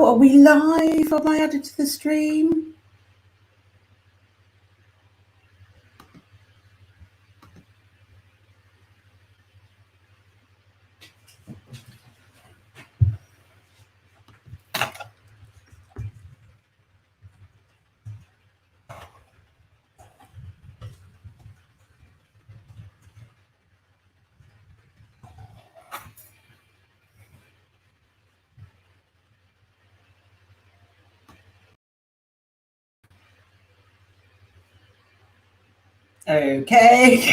Oh, are we live? Am I added to the stream? Okay.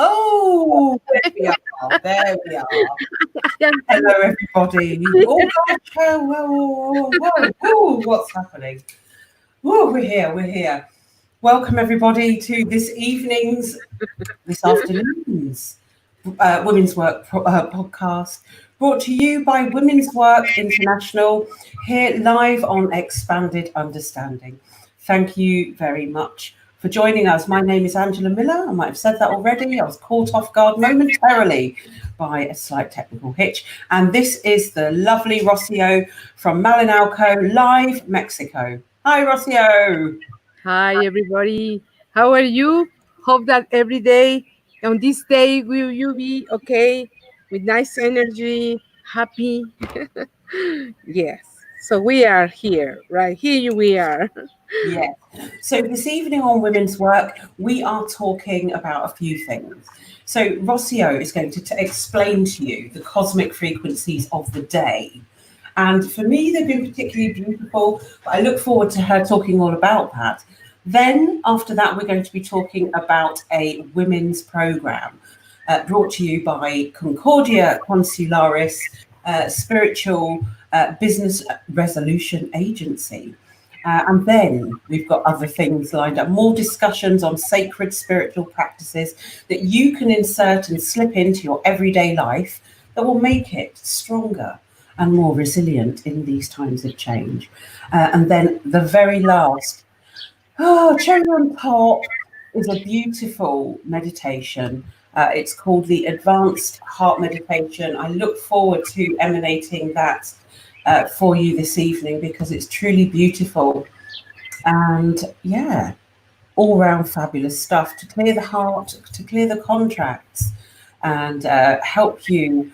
Oh, there we are. There we are. Hello, everybody. Oh, gosh. Whoa. What's happening? Oh, we're here. We're here. Welcome, everybody, to this afternoon's Women's Work podcast, brought to you by Women's Work International, here live on Expanded Understanding. Thank you very much for joining us. My name is Angela Miller. I might have said that already. I was caught off guard momentarily by a slight technical hitch. And this is the lovely Rocio from Malinalco, live Mexico. Hi, Rocio. Hi, everybody. How are you? Hope that every day, on this day, will you be okay, with nice energy, happy? Yes. So we are here, right? Here we are. Yes. So this evening on Women's Work, we are talking about a few things. So Rocio is going to explain to you the cosmic frequencies of the day. And for me, they've been particularly beautiful, but I look forward to her talking all about that. Then after that, we're going to be talking about a women's program brought to you by Concordia Consularis, spiritual business resolution agency. And then we've got other things lined up, more discussions on sacred spiritual practices that you can insert and slip into your everyday life that will make it stronger and more resilient in these times of change. And then the very last, cherry on top, is a beautiful meditation. It's called the Advanced Heart Meditation. I look forward to emanating that for you this evening because it's truly beautiful and all round fabulous stuff to clear the heart, to clear the contracts and help you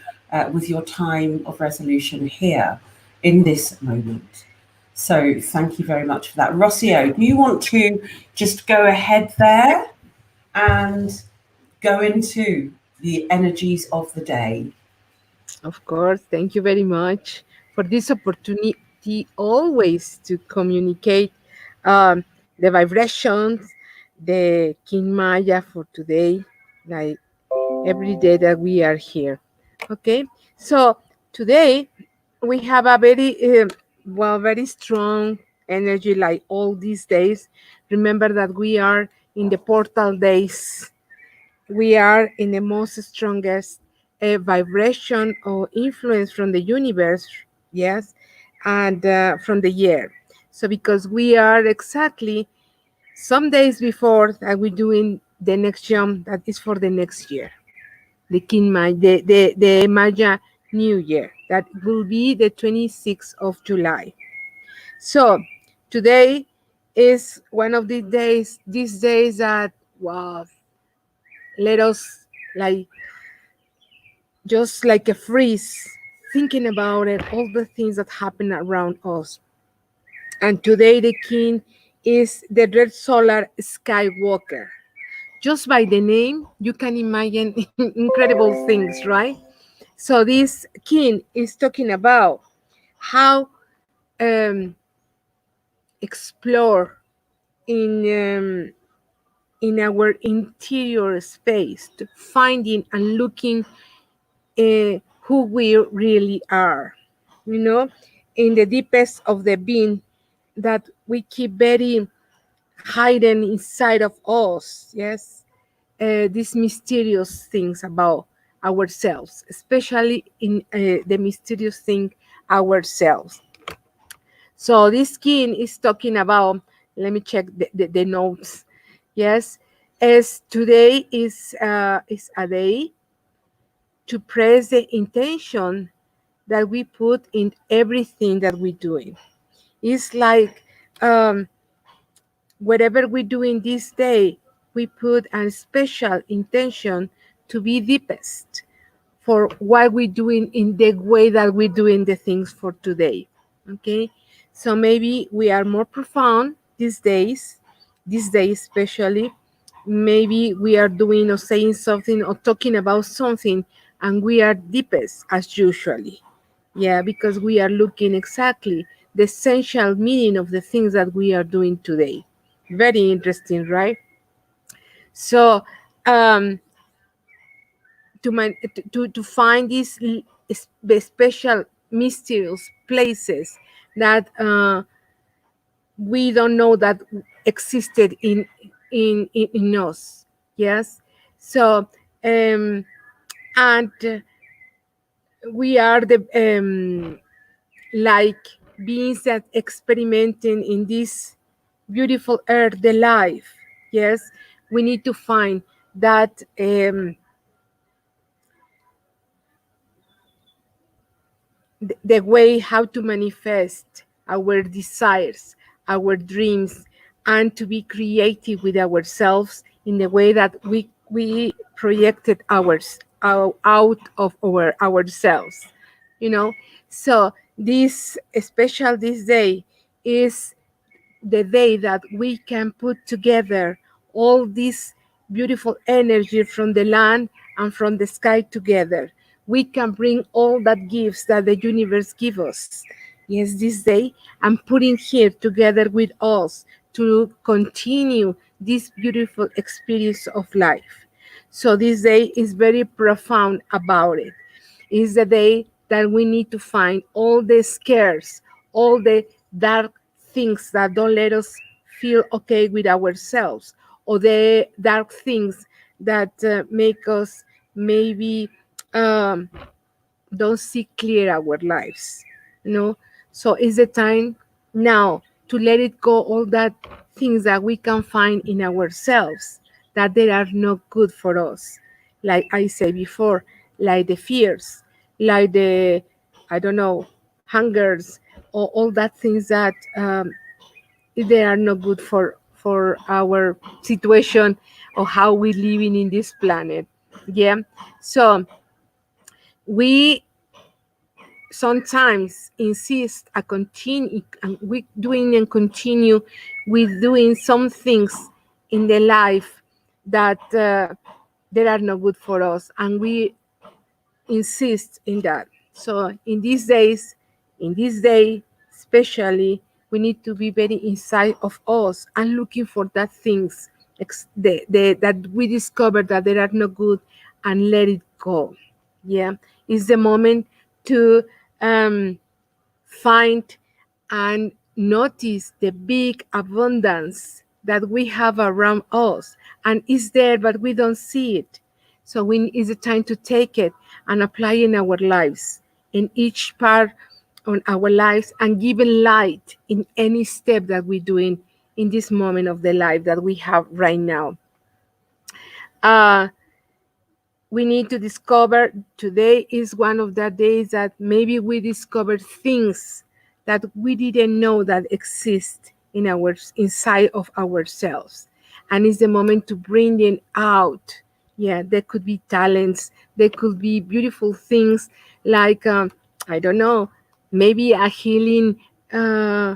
with your time of resolution here in this moment. So thank you very much for that. Rocio, do you want to just go ahead there and go into the energies of the day? Of course. Thank you very much for this opportunity always to communicate the vibrations, the Kin Maya for today, like every day that we are here. Okay, so today we have a very strong energy like all these days. Remember that we are in the portal days. We are in the most strongest vibration or influence from the universe, yes, and from the year. So because we are exactly some days before that we're doing the next jump that is for the next year. The Kin Maya, the Maya New Year. That will be the 26th of July. So today is one of these days that, wow, let us like just like a freeze, thinking about it, all the things that happen around us. And today the king is the red solar skywalker. Just by the name, you can imagine incredible things, right? So this king is talking about how um, explore in our interior space, to finding and looking who we really are, you know, in the deepest of the being that we keep very hidden inside of us. Yes, these mysterious things about ourselves, especially in the mysterious thing ourselves. So this king is talking about, let me check the notes. Yes, as today is a day to press the intention that we put in everything that we're doing. It's like whatever we do in this day, we put a special intention to be deepest for what we're doing in the way that we're doing the things for today. Okay, so maybe we are more profound these days especially. Maybe we are doing or saying something or talking about something, and we are deepest as usually. Yeah, because we are looking exactly the essential meaning of the things that we are doing today. Very interesting, right? So um to find these special mysterious places that we don't know that existed in us. Yes, so and we are the like beings that experimenting in this beautiful earth, the life. Yes, we need to find that the way how to manifest our desires, our dreams, and to be creative with ourselves in the way that we projected out of ourselves. You know, so this special this day is the day that we can put together all this beautiful energy from the land and from the sky together. We can bring all that gifts that the universe gives us. Yes, this day, and putting here together with us to continue this beautiful experience of life. So this day is very profound about it. Is the day that we need to find all the scares, all the dark things that don't let us feel okay with ourselves, or the dark things that make us maybe um, don't see clear our lives. You know, so it's the time now to let it go. All that things that we can find in ourselves that they are not good for us, like I said before, like the fears, like the, I don't know, hungers, or all that things that they are not good for our situation or how we living in this planet. Yeah, so we sometimes insist a continue and we doing and continue with doing some things in the life that that are not good for us, and we insist in that. So in these days, in this day especially, we need to be very inside of us and looking for that things that we discover that they are not good, and let it go. Yeah, it's the moment to um, find and notice the big abundance that we have around us, and it's there but we don't see it. So we is the time to take it and apply in our lives, in each part on our lives, and giving light in any step that we're doing in this moment of the life that we have right now. uh, we need to discover. Today is one of the days that maybe we discover things that we didn't know that exist in our inside of ourselves, and it's the moment to bring them out. Yeah, there could be talents, there could be beautiful things like I don't know, maybe a healing uh,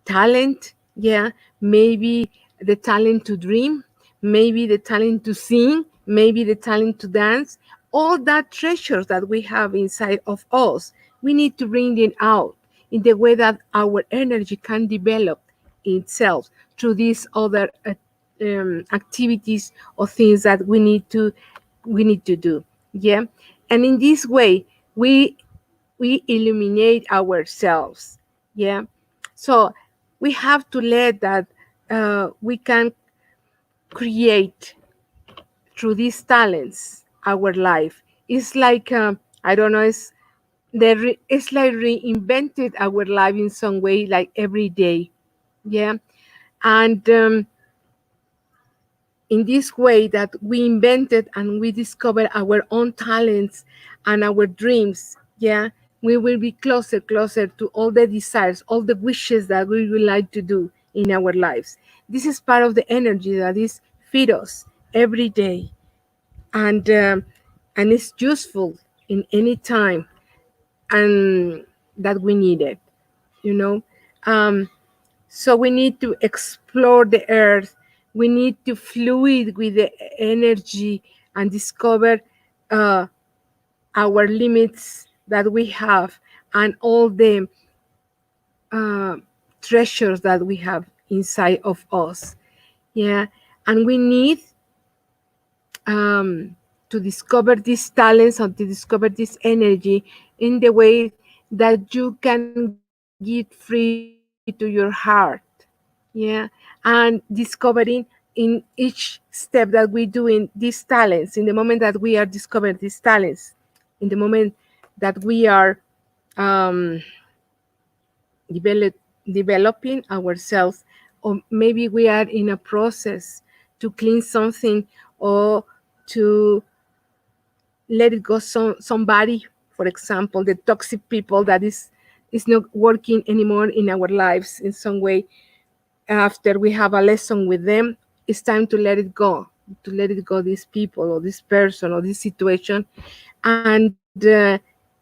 talent. Yeah, maybe the talent to dream, maybe the talent to sing, maybe the talent to dance. All that treasures that we have inside of us, we need to bring them out in the way that our energy can develop itself through these other activities or things that we need to do. Yeah, and in this way we illuminate ourselves. Yeah, so we have to let that we can create through these talents our life. It's like I don't know, it's like reinvented our life in some way, like every day. Yeah, and in this way that we invented and we discover our own talents and our dreams. Yeah, we will be closer to all the desires, all the wishes that we would like to do in our lives. This is part of the energy that is feed us every day, and it's useful in any time and that we need it, you know. um, so we need to explore the earth. We need to fluid with the energy and discover uh, our limits that we have and all the uh, treasures that we have inside of us. Yeah, and we need to discover these talents and to discover this energy in the way that you can give free to your heart. Yeah, and discovering in each step that we do in these talents, in the moment that we are discovering these talents, in the moment that we are um, develop, developing ourselves, or maybe we are in a process to clean something or to let it go somebody, for example, the toxic people that is not working anymore in our lives in some way. After we have a lesson with them, it's time to let it go, these people or this person or this situation, and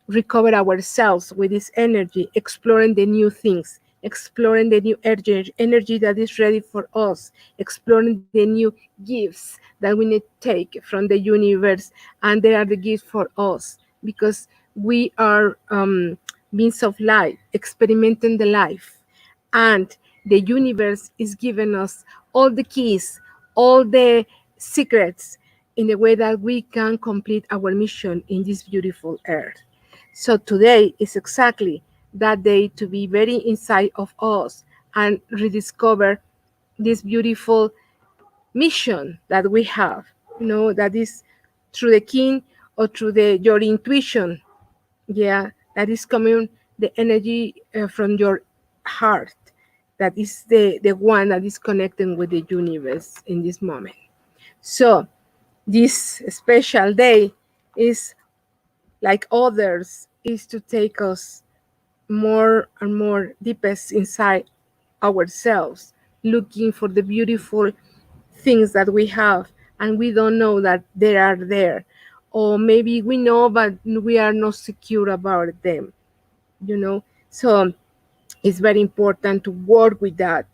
recover ourselves with this energy, exploring the new things, exploring the new energy that is ready for us, exploring the new gifts that we need to take from the universe, and they are the gifts for us because we are beings of life, experimenting the life, and the universe is giving us all the keys, all the secrets in a way that we can complete our mission in this beautiful earth. So today is exactly that day to be very inside of us and rediscover this beautiful mission that we have, that is through the king or through your intuition. Yeah, that is coming, the energy from your heart, that is the one that is connecting with the universe in this moment. So this special day is like others, is to take us more and more deepest inside ourselves, looking for the beautiful things that we have and we don't know that they are there, or maybe we know but we are not secure about them, so it's very important to work with that,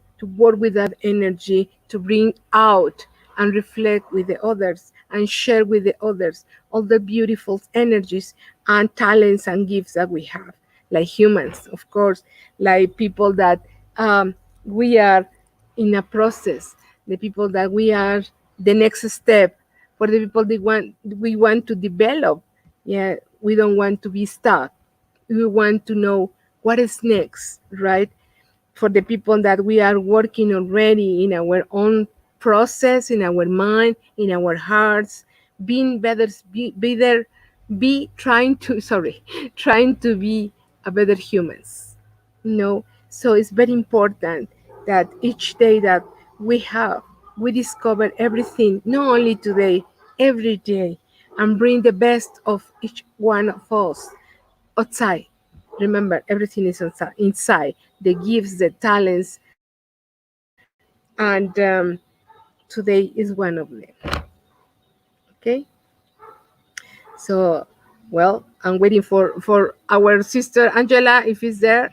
energy, to bring out and reflect with the others and share with the others all the beautiful energies and talents and gifts that we have, like humans, of course, like people that um, we are in a process, the people that we are the next step, for the people that we want to develop. Yeah, we don't want to be stuck, we want to know what is next, right? For the people that we are working already in our own process, in our mind, in our hearts, being better, be trying to, sorry, trying to be a better humans. So it's very important that each day that we have, we discover everything, not only today, every day, and bring the best of each one of us outside. Remember, everything is inside the gifts, the talents, and today is one of them. Okay, so well, I'm waiting for our sister Angela if he's there.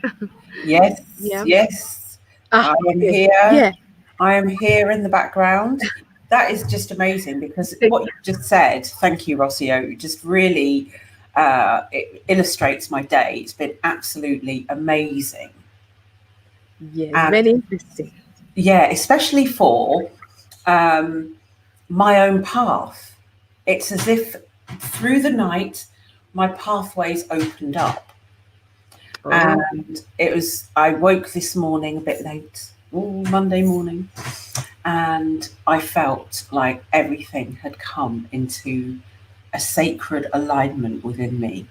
Yes, Yeah. yes. I am Yes. here. Yeah. I am here in the background. That is just amazing because what you just said, thank you, Rocio, just really it illustrates my day. It's been absolutely amazing. Yes. And Very interesting. yeah, especially for my own path. It's as if through the night, my pathways opened up. Oh. And I woke this morning a bit late, Monday morning, and I felt like everything had come into a sacred alignment within me.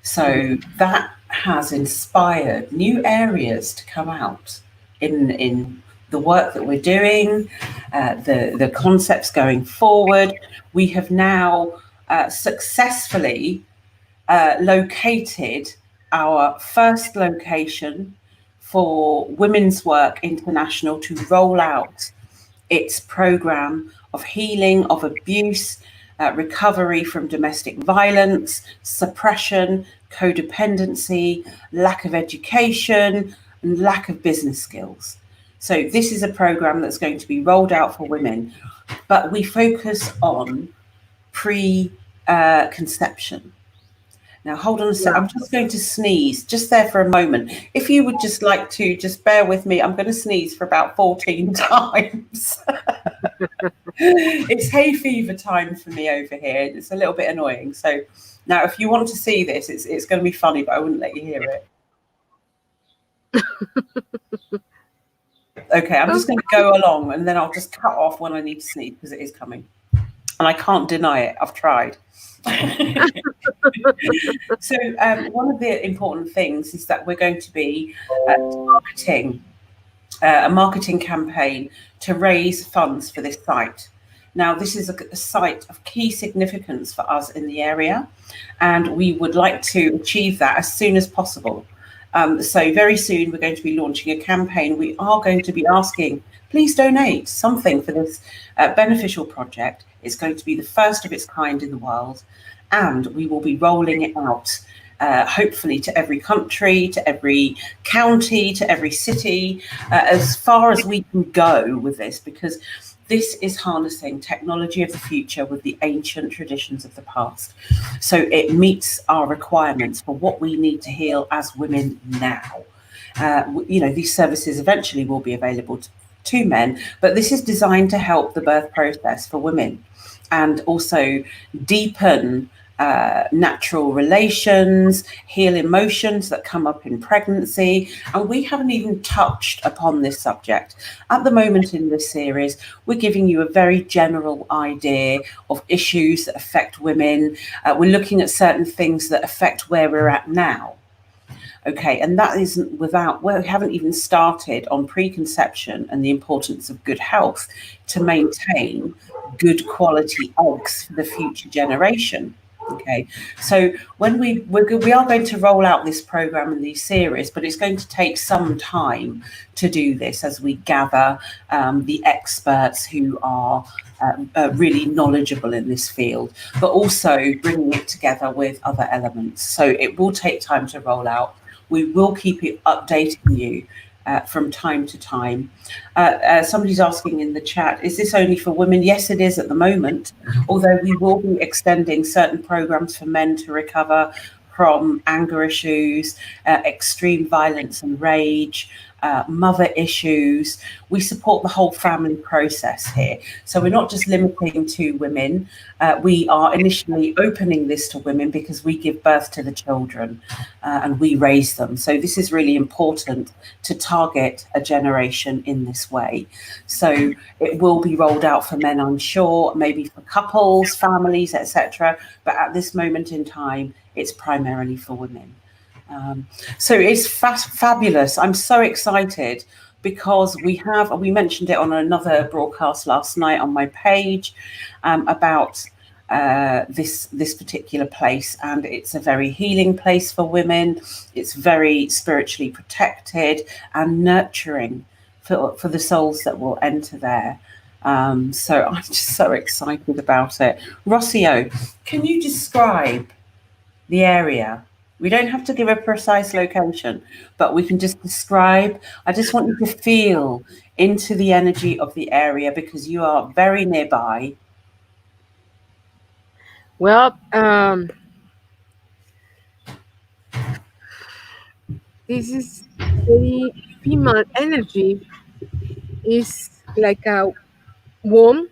So that has inspired new areas to come out in the work that we're doing, the concepts going forward. We have now successfully located our first location for Women's Work International to roll out its program of healing of abuse, recovery from domestic violence, suppression, codependency, lack of education, and lack of business skills. So this is a program that's going to be rolled out for women, but we focus on pre-conception. Now, hold on a sec. I'm just going to sneeze just there for a moment. If you would just like to just bear with me, I'm going to sneeze for about 14 times. It's hay fever time for me over here. It's a little bit annoying. So now if you want to see this, it's going to be funny, but I wouldn't let you hear it. Okay, I'm just going to go along and then I'll just cut off when I need to sneeze because it is coming. And I can't deny it. I've tried. So one of the important things is that we're going to be targeting a marketing campaign to raise funds for this site. Now, this is a site of key significance for us in the area, and we would like to achieve that as soon as possible. So very soon we're going to be launching a campaign. We are going to be asking, please donate something for this beneficial project. It's going to be the first of its kind in the world, and we will be rolling it out hopefully to every country, to every county, to every city, as far as we can go with this, because this is harnessing technology of the future with the ancient traditions of the past. So it meets our requirements for what we need to heal as women now. These services eventually will be available to men, but this is designed to help the birth process for women and also deepen natural relations, heal emotions that come up in pregnancy. And we haven't even touched upon this subject. At the moment in this series, we're giving you a very general idea of issues that affect women. We're looking at certain things that affect where we're at now. Okay, and that isn't without, well, we haven't even started on preconception and the importance of good health to maintain good quality eggs for the future generation. Okay, so when we are going to roll out this program and these series, but it's going to take some time to do this as we gather the experts who are really knowledgeable in this field, but also bringing it together with other elements. So it will take time to roll out. We will keep it updating you from time to time. Somebody's asking in the chat, is this only for women? Yes, it is at the moment, although we will be extending certain programs for men to recover from anger issues, extreme violence and rage, mother issues. We support the whole family process here. So we're not just limiting to women. We are initially opening this to women because we give birth to the children and we raise them. So this is really important to target a generation in this way. So it will be rolled out for men, I'm sure, maybe for couples, families, etc. But at this moment in time, it's primarily for women. So it's fabulous. I'm so excited because we mentioned it on another broadcast last night on my page about this particular place, and it's a very healing place for women. It's very spiritually protected and nurturing for the souls that will enter there. So I'm just so excited about it. Rocio, can you describe the area? We don't have to give a precise location, but we can just describe. I just want you to feel into the energy of the area because you are very nearby. Well, this is very female energy. Is like a womb.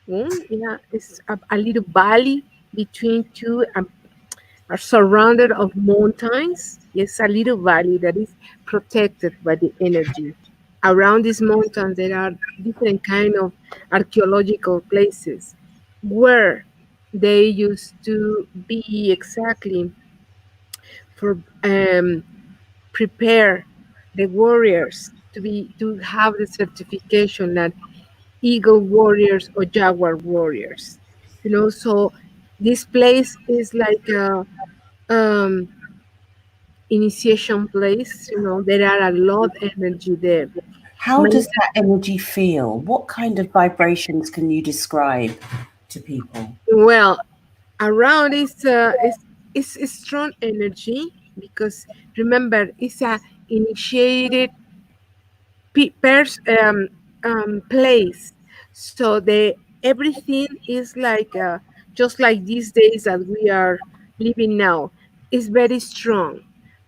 Womb, yeah, it's a little valley between two are surrounded of mountains. Yes, a little valley that is protected by the energy. Around these mountains, there are different kind of archaeological places where they used to be exactly for prepare the warriors to have the certification that eagle warriors or jaguar warriors. So this place is like a um, initiation place. There are a lot of energy there. How My- does that energy feel? What kind of vibrations can you describe to people? well, around is a strong energy because remember it's a initiated place. So the everything is like just like these days that we are living now is very strong,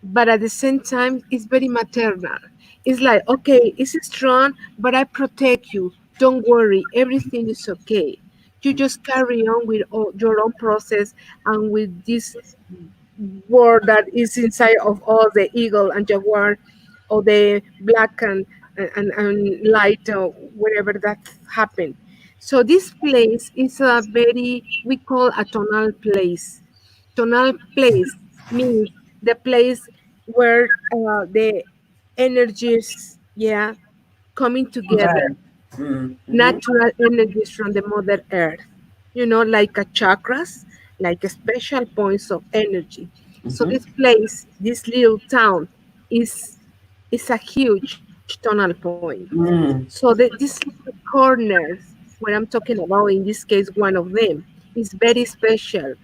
but at the same time it's very maternal. It's like, okay, it's strong, but I protect you. Don't worry, everything is okay. You just carry on with your own process and with this word that is inside of all the eagle and jaguar or the black and light or wherever that happened. So this place is a very, we call a tonal place. Tonal place means the place where the energies, yeah, coming together, Right. Mm-hmm. natural energies from the Mother Earth, like a chakras, like a special points of energy. So Mm-hmm. this place, this little town, is a huge tonal point. So Mm. these little corners, what I'm talking about, in this case, one of them, is very special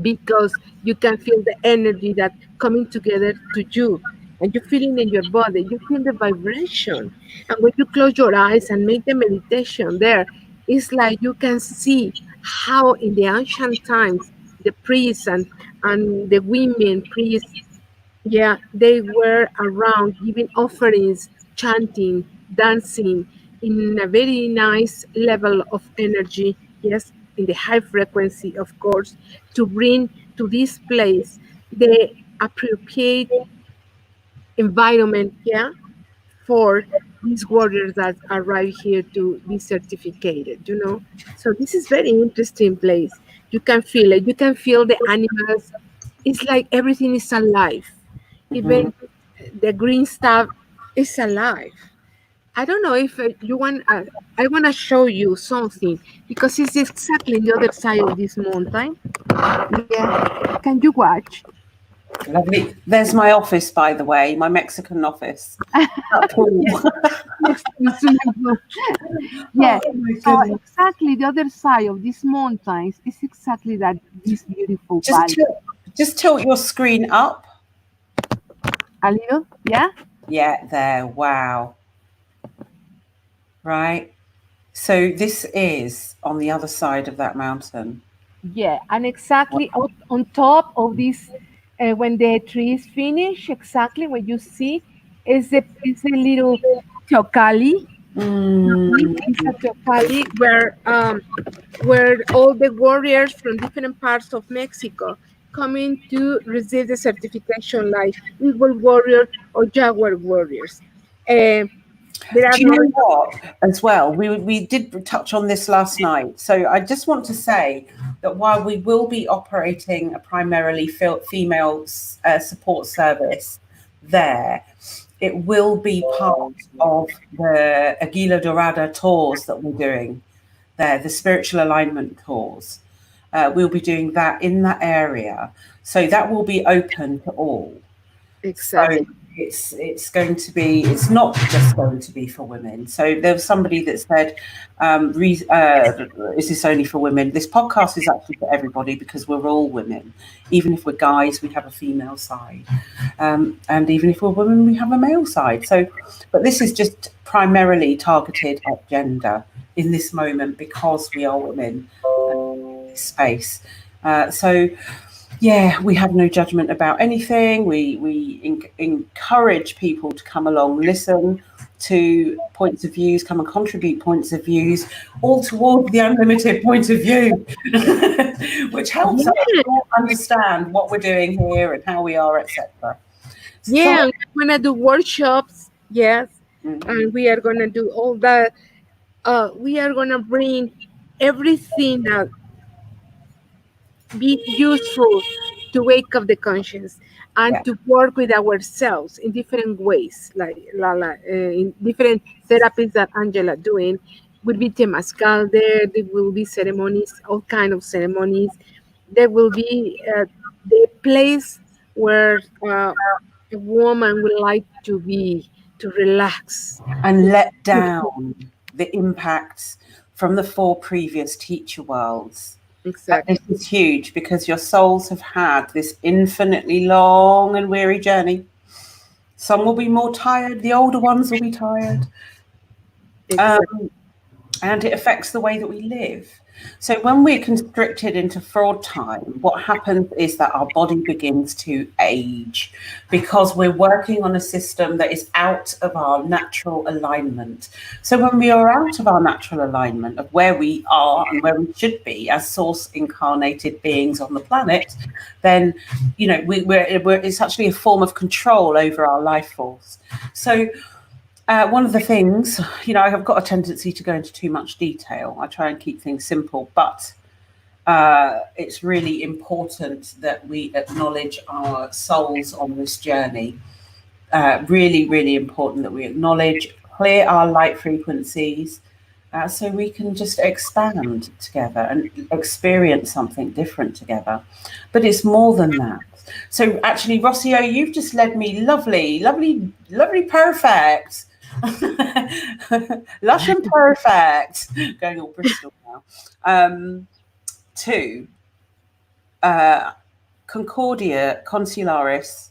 because you can feel the energy that coming together to you, and you feel it in your body, you feel the vibration. And when you close your eyes and make the meditation there, it's like you can see how in the ancient times the priests and the women priests, yeah, they were around giving offerings, chanting, dancing in a very nice level of energy. Yes, in the high frequency, of course, to bring to this place the appropriate environment, yeah, for these warriors that arrive here to be certificated. So this is very interesting place. You can feel it. You can feel the animals. It's like everything is alive. Mm-hmm. Even the green stuff is alive. I don't know if you want. I want to show you something because it's exactly the other side of this mountain. Yeah, can you watch? Lovely. There's my office, by the way, my Mexican office. That pool. Yes, next to the swimming pool. Yeah. Oh my So goodness. exactly the other side of these mountains is exactly that this beautiful Just valley. tilt, just tilt your screen up. A little, yeah. Yeah, there. Wow. Right. So this is on the other side of that mountain. Yeah, and exactly on top of this, when the tree is finished, exactly what you see is a little teocalli. Mm. It's a teocalli where all the warriors from different parts of Mexico coming to receive the certification, like Eagle Warrior or Jaguar Warriors. Uh, there are Do you no know what? As well, we did touch on this last night. So I just want to say that while we will be operating a primarily female support service there, it will be part of the Aguila Dorada tours that we're doing there, the spiritual alignment tours. We'll be doing that in that area. So that will be open to all. Exactly. So it's going to be, it's not just going to be for women. So there was somebody that said, is this only for women? This podcast is actually for everybody because we're all women. Even if we're guys, we have a female side. And even if we're women, we have a male side. So, but this is just primarily targeted at gender in this moment because we are women in this space. So yeah, we have no judgment about anything. We encourage people to come along, listen to points of views, come and contribute points of views, all toward the unlimited point of view, which helps us all understand what we're doing here and how we are, etc. Yeah, we're gonna do workshops. Yes, and we are gonna do all that. We are gonna bring everything that be useful to wake up the conscience and Yeah. to work with ourselves in different ways, like Lala, in different therapies that Angela doing. Will be Temascal there. There will be ceremonies, all kind of ceremonies. There will be the place where a woman would like to be, to relax And let down the impacts from the 4 previous teacher worlds. Exactly. This is huge because your souls have had this infinitely long and weary journey. Some will be more tired, the older ones will be tired. Exactly. And it affects the way that we live. So when we're constricted into fraud time, what happens is that our body begins to age because we're working on a system that is out of our natural alignment. So when we are out of our natural alignment of where we are and where we should be as source incarnated beings on the planet, then it's actually a form of control over our life force. So one of the things, I've got a tendency to go into too much detail. I try and keep things simple, but it's really important that we acknowledge our souls on this journey. Really, really important that we acknowledge, clear our light frequencies, so we can just expand together and experience something different together. But it's more than that. So actually, Rocio, you've just led me lovely, lovely, lovely, perfect. Lush and perfect, going all Bristol now, to Concordia Consularis,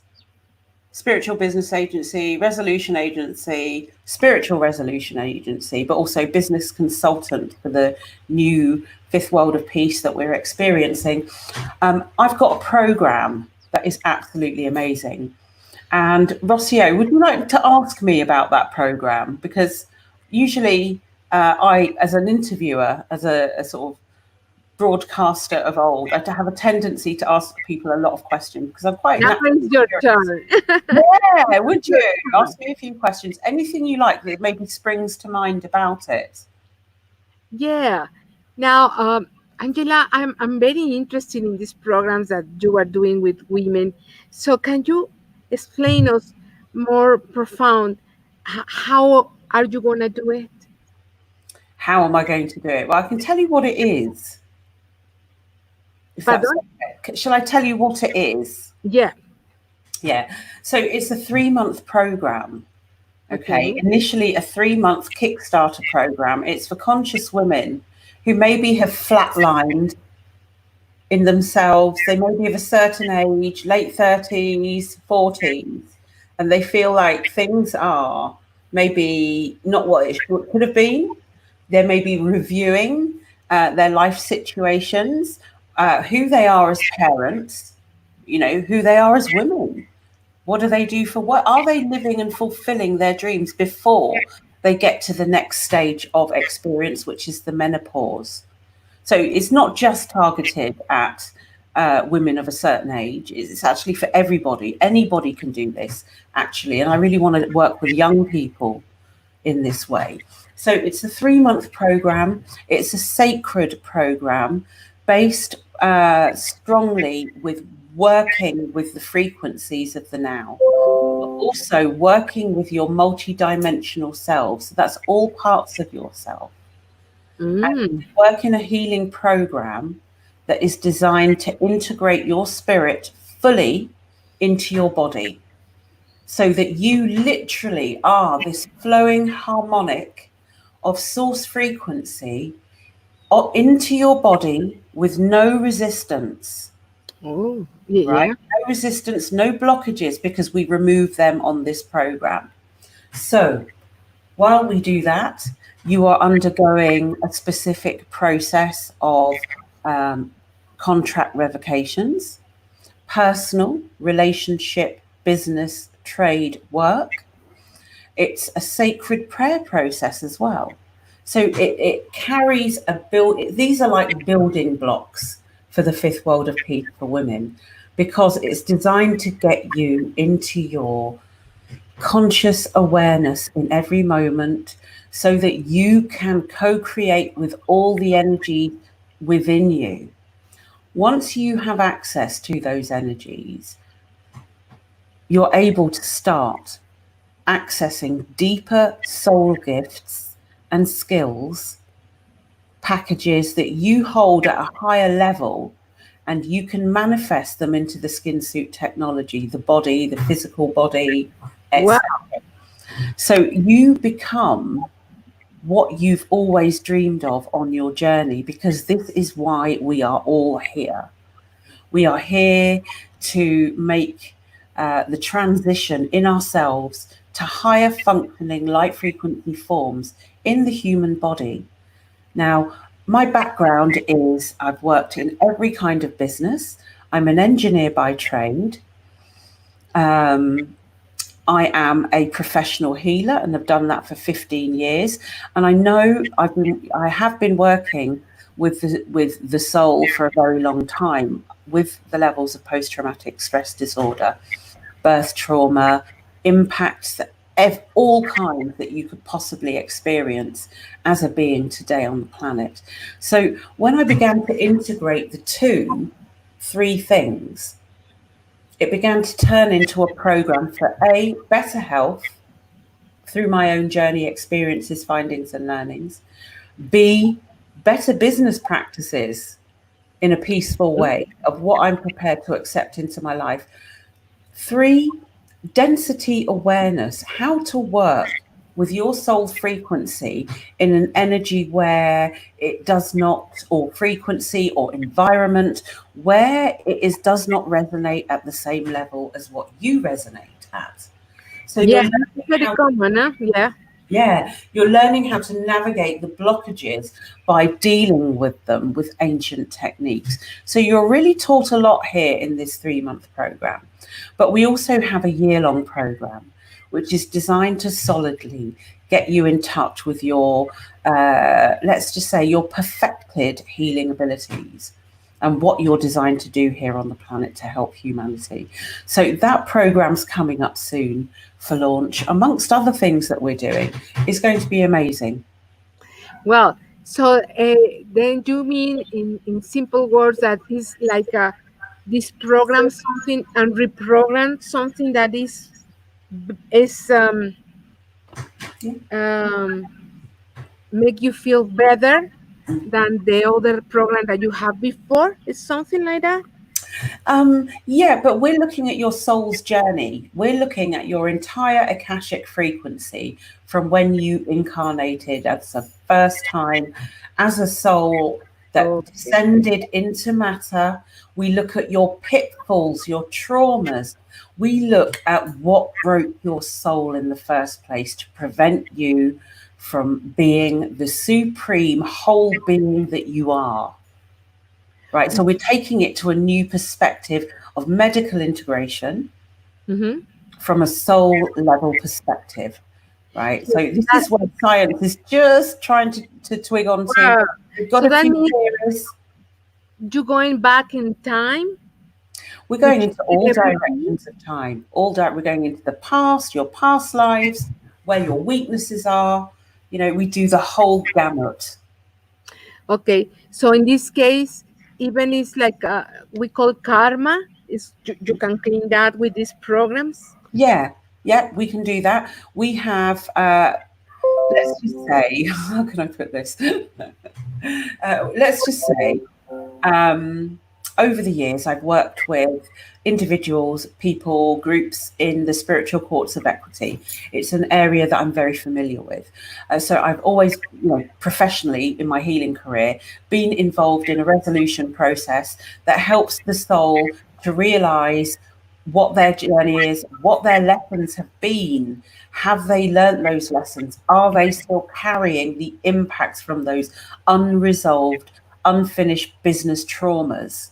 spiritual business agency, resolution agency, spiritual resolution agency, but also business consultant for the new 5th world of peace that we're experiencing. I've got a program that is absolutely amazing. And Rocio, would you like to ask me about that program? Because usually I, as an interviewer, as a sort of broadcaster of old, I have a tendency to ask people a lot of questions because I'm quite Now it's your turn. Yeah, would you ask me a few questions? Anything you like that maybe springs to mind about it? Yeah. Now, Angela, I'm very interested in these programs that you are doing with women. So can you explain us more profound how are you going to do it? How am I going to do it? Well, I can tell you what it is. If that's okay. Shall I tell you what it is? Yeah. Yeah. So it's a 3-month program. Okay. Initially a 3-month Kickstarter program. It's for conscious women who maybe have flatlined in themselves. They may be of a certain age, late 30s, 40s, and they feel like things are maybe not what it could have been. They may be reviewing their life situations, who they are as parents, who they are as women. What do they do for what? Are they living and fulfilling their dreams before they get to the next stage of experience, which is the menopause? So it's not just targeted at women of a certain age. It's actually for everybody. Anybody can do this, actually. And I really want to work with young people in this way. So it's a 3-month program. It's a sacred program based strongly with working with the frequencies of the now, but also working with your multidimensional self. So that's all parts of yourself. And work in a healing program that is designed to integrate your spirit fully into your body, so that you literally are this flowing harmonic of source frequency into your body with no resistance. Oh, yeah. Right? No resistance, no blockages, because we remove them on this program. So while we do that, you are undergoing a specific process of contract revocations, personal, relationship, business, trade, work. It's a sacred prayer process as well. So it carries these are like building blocks for the fifth world of peace for women, because it's designed to get you into your conscious awareness in every moment, so that you can co-create with all the energy within you. Once you have access to those energies, you're able to start accessing deeper soul gifts and skills packages that you hold at a higher level, and you can manifest them into the skin suit technology, the body, the physical body, etc. Wow. So you become what you've always dreamed of on your journey, because this is why we are all here. We are here to make the transition in ourselves to higher functioning light frequency forms in the human body. Now, my background is I've worked in every kind of business. I'm an engineer by trade. I am a professional healer and have done that for 15 years. And I know I have been working with the soul for a very long time, with the levels of post-traumatic stress disorder, birth trauma, impacts of all kinds that you could possibly experience as a being today on the planet. So when I began to integrate the three things, it began to turn into a program for better health through my own journey, experiences, findings, and learnings. B, better business practices in a peaceful way of what I'm prepared to accept into my life. 3, density awareness, how to work with your soul frequency in an energy where it does not, or frequency or environment where does not resonate at the same level as what you resonate at. So Yeah, you're it's very common, huh? Yeah. You're learning how to navigate the blockages by dealing with them with ancient techniques. So you're really taught a lot here in this 3-month program. But we also have a year-long program, which is designed to solidly get you in touch with your, let's just say, your perfected healing abilities and what you're designed to do here on the planet to help humanity. So that program's coming up soon for launch, amongst other things that we're doing. It's going to be amazing. Well, so then you mean in simple words that is like this program something and reprogram something that is um, make you feel better than the other program that you have before? Is something like that? Yeah, but we're looking at your soul's journey. We're looking at your entire Akashic frequency from when you incarnated as the first time as a soul that descended into matter. We look at your pitfalls, your traumas. We look at what broke your soul in the first place to prevent you from being the supreme whole being that you are. Right, so we're taking it to a new perspective of medical integration from a soul level perspective, right? So this is what science is just trying to twig onto. We've got so a few means theories. you're going back in time? We're going into all directions of time. We're going into the past, your past lives, where your weaknesses are. You know, we do the whole gamut. Okay, so in this case, even it's like we call karma. You can clean that with these programs. Yeah, we can do that. We have, let's just say, how can I put this? Let's just say over the years, I've worked with individuals, people, groups in the spiritual courts of equity. It's an area that I'm very familiar with. So I've always, professionally in my healing career, been involved in a resolution process that helps the soul to realize what their journey is, what their lessons have been. Have they learnt those lessons? Are they still carrying the impacts from those unresolved, unfinished business traumas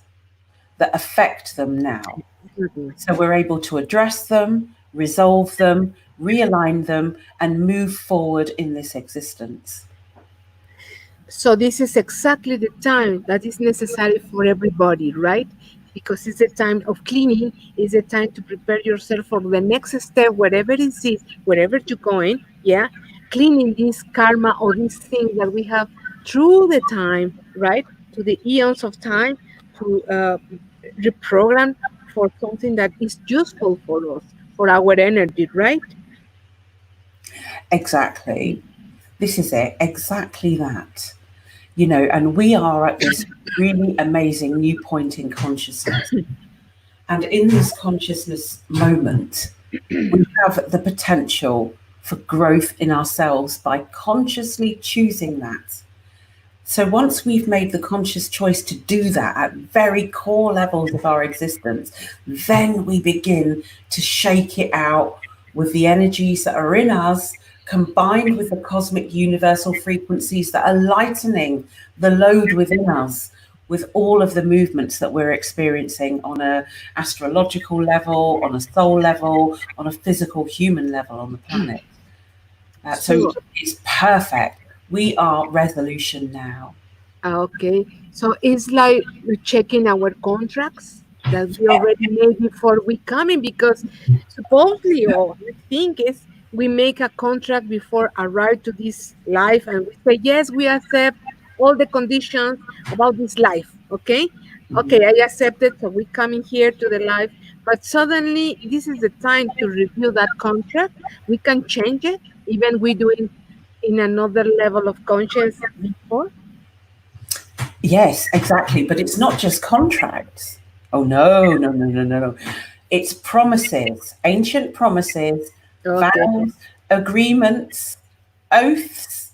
that affect them now? So we're able to address them, resolve them, realign them, and move forward in this existence. So this is exactly the time that is necessary for everybody, right? Because it's a time of cleaning, it's a time to prepare yourself for the next step, wherever it is, wherever you're going, yeah? Cleaning this karma or these things that we have through the time, right? To the eons of time to reprogram for something that is useful for us, for our energy, right? Exactly. This is it. Exactly that. And we are at this really amazing new point in consciousness. And in this consciousness moment, we have the potential for growth in ourselves by consciously choosing that. So once we've made the conscious choice to do that at very core levels of our existence, then we begin to shake it out with the energies that are in us, combined with the cosmic universal frequencies that are lightening the load within us, with all of the movements that we're experiencing on a astrological level, on a soul level, on a physical human level on the planet. So it's perfect. We are resolution now. Okay, so it's like we're checking our contracts that we already made before we come in, because supposedly, or I think is, we make a contract before arrive to this life, and we say yes, we accept all the conditions about this life. Okay, okay, I accept it. So we come in here to the life, but suddenly this is the time to review that contract. We can change it, even we do it in another level of conscience before. Yes, exactly. But it's not just contracts. Oh, no, no, no, no, no, no. It's promises, ancient promises, Okay. vows, agreements, oaths.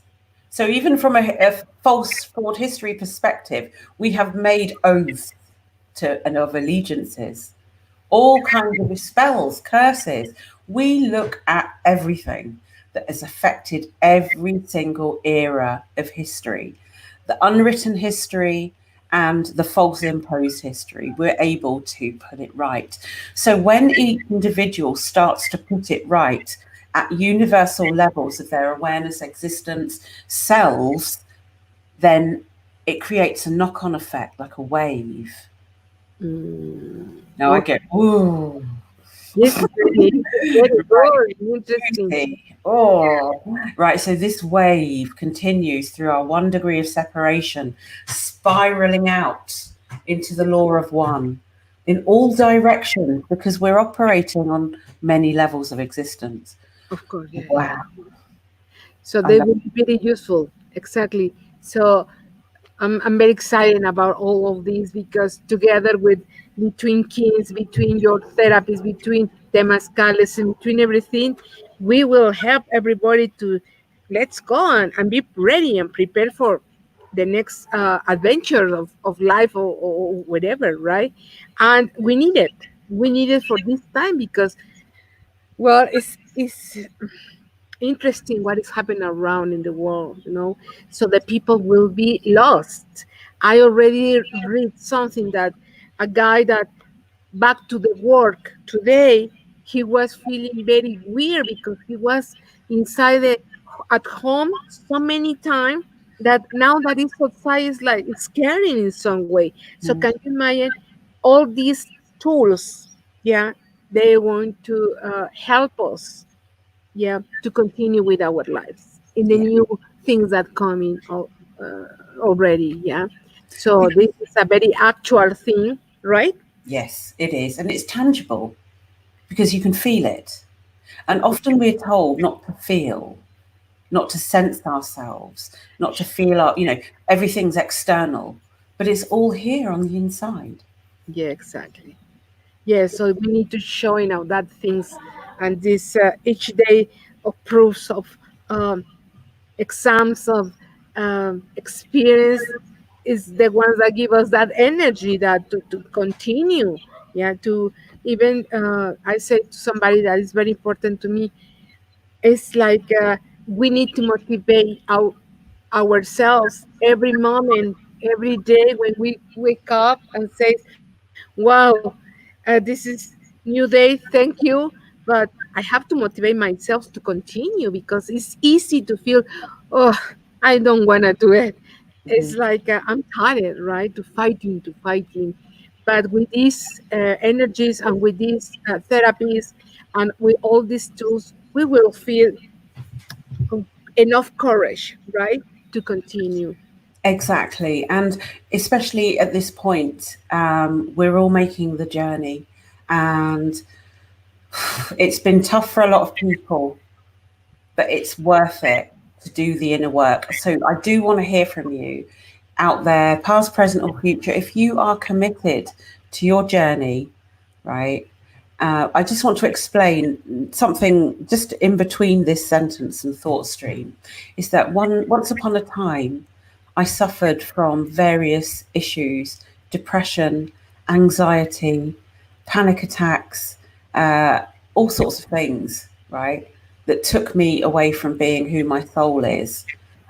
So even from a false forward history perspective, we have made oaths and of allegiances, all kinds of spells, curses. We look at everything that has affected every single era of history, the unwritten history and the false imposed history. We're able to put it right. So when each individual starts to put it right at universal levels of their awareness, existence, selves, then it creates a knock-on effect like a wave. Now I get, ooh. This is very good, interesting. Oh, right. So this wave continues through our 1 degree of separation, spiraling out into the law of one in all directions, because we're operating on many levels of existence. Of course, yeah, yeah. Wow. So they will be very useful. Exactly. So I'm very excited about all of this, because together with between kings, between your therapies, between Temascales, and between everything, we will help everybody to let's go and be ready and prepare for the next adventure of life, or whatever, right? And we need it. We need it for this time, because well, it's interesting what is happening around in the world, so the people will be lost. I already read something that a guy that back to the work today, he was feeling very weird because he was inside at home so many times, that now that is outside is like it's scary in some way. So can you imagine all these tools? Yeah, they want to help us, yeah, to continue with our lives in the Yeah. new things that come in already, yeah. So this is a very actual thing, right? Yes, it is. And it's tangible because you can feel it. And often we're told not to feel, not to sense ourselves, not to feel everything's external. but it's all here on the inside. Yeah, exactly. Yeah, so we need to show that things, and this each day of proofs of um, exams of experience is the ones that give us that energy that to continue. Yeah, to even I say to somebody that is very important to me, it's like we need to motivate ourselves every moment, every day when we wake up and say, wow, this is new day, thank you. But I have to motivate myself to continue because it's easy to feel, oh, I don't want to do it. It's Mhm. like I'm tired, right? To fighting. But with these energies and with these therapies and with all these tools, we will feel com- enough courage, right, to continue. Exactly. And especially at this point, we're all making the journey. And it's been tough for a lot of people, but it's worth it to do the inner work. So I do want to hear from you out there, past, present, or future. If you are committed to your journey, right? I just want to explain something just in between this sentence and thought stream is that once upon a time, I suffered from various issues, depression, anxiety, panic attacks, all sorts of things, right? That took me away from being who my soul is.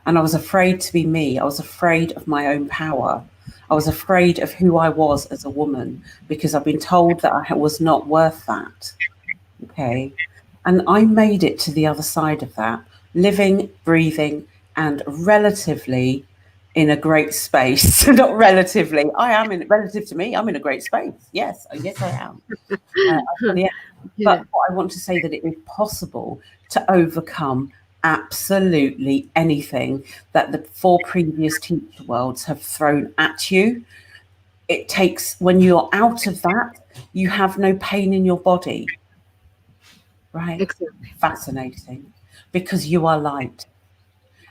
And I was afraid to be me. I was afraid of my own power. I was afraid of who I was as a woman because I've been told that I was not worth that. Okay. And I made it to the other side of that, living, breathing, and relatively in a great space. Not relatively. I am in relative to me. I'm in a great space. Yes. Yes, I am. I really am. Yeah, But I want to say that it is possible to overcome absolutely anything that the four previous teacher worlds have thrown at you. It takes, when you're out of that, you have no pain in your body, right? exactly. Fascinating. Because you are light.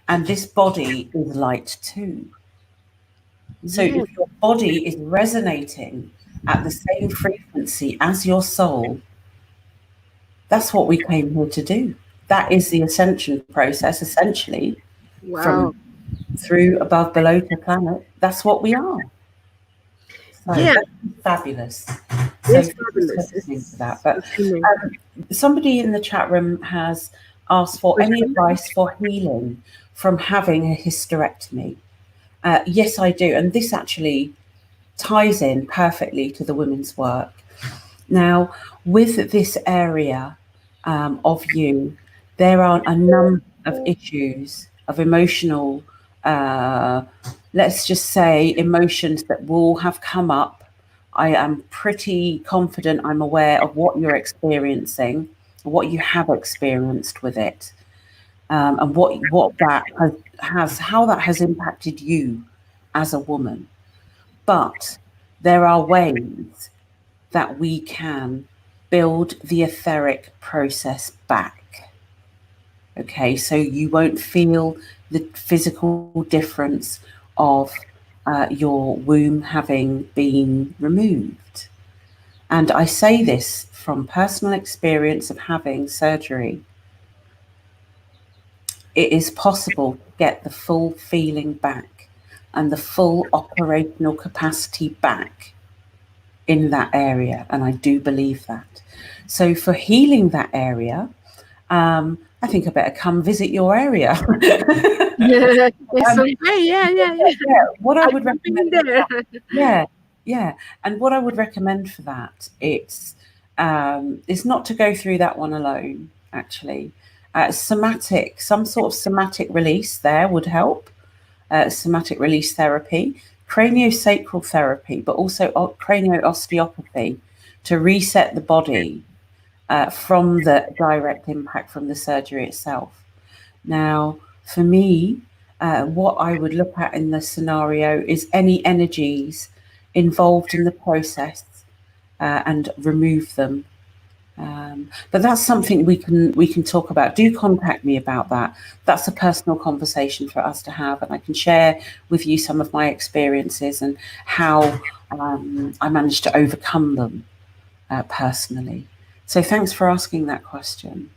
And this body is light too. So Yeah, if your body is resonating at the same frequency as your soul, that's what we came here to do. That is the ascension process, essentially, wow. from through, above, below to planet. That's what we are. So Yeah, that's fabulous. So it's thanks for fabulous. listening to that. It's But fulfilling. somebody in the chat room has asked for any Question? advice for healing from having a hysterectomy. Yes, I do. And this actually ties in perfectly to the women's work. Now, with this area of you, there are a number of issues of emotional, uh, let's just say, emotions that will have come up. I am pretty confident I'm aware of what you're experiencing, what you have experienced with it, and what that how that has impacted you as a woman. But there are ways that we can build the etheric process back. Okay, so you won't feel the physical difference of your womb having been removed. And I say this from personal experience of having surgery. It is possible to get the full feeling back and the full operational capacity back in that area. And I do believe that. So for healing that area, I think I better come visit your area. Yeah, it's um, okay. Yeah, yeah, yeah. yeah, what I I've would been recommend for there. that, yeah, yeah, and what I would recommend for that, it's not to go through that one alone. Actually, some sort of somatic release there would help. Somatic release therapy, craniosacral therapy, but also cranio-osteopathy to reset the body from the direct impact from the surgery itself. Now, for me, what I would look at in the scenario is any energies involved in the process and remove them. But that's something we can talk about. Do contact me about that. That's a personal conversation for us to have, and I can share with you some of my experiences and how I managed to overcome them personally. So thanks for asking that question.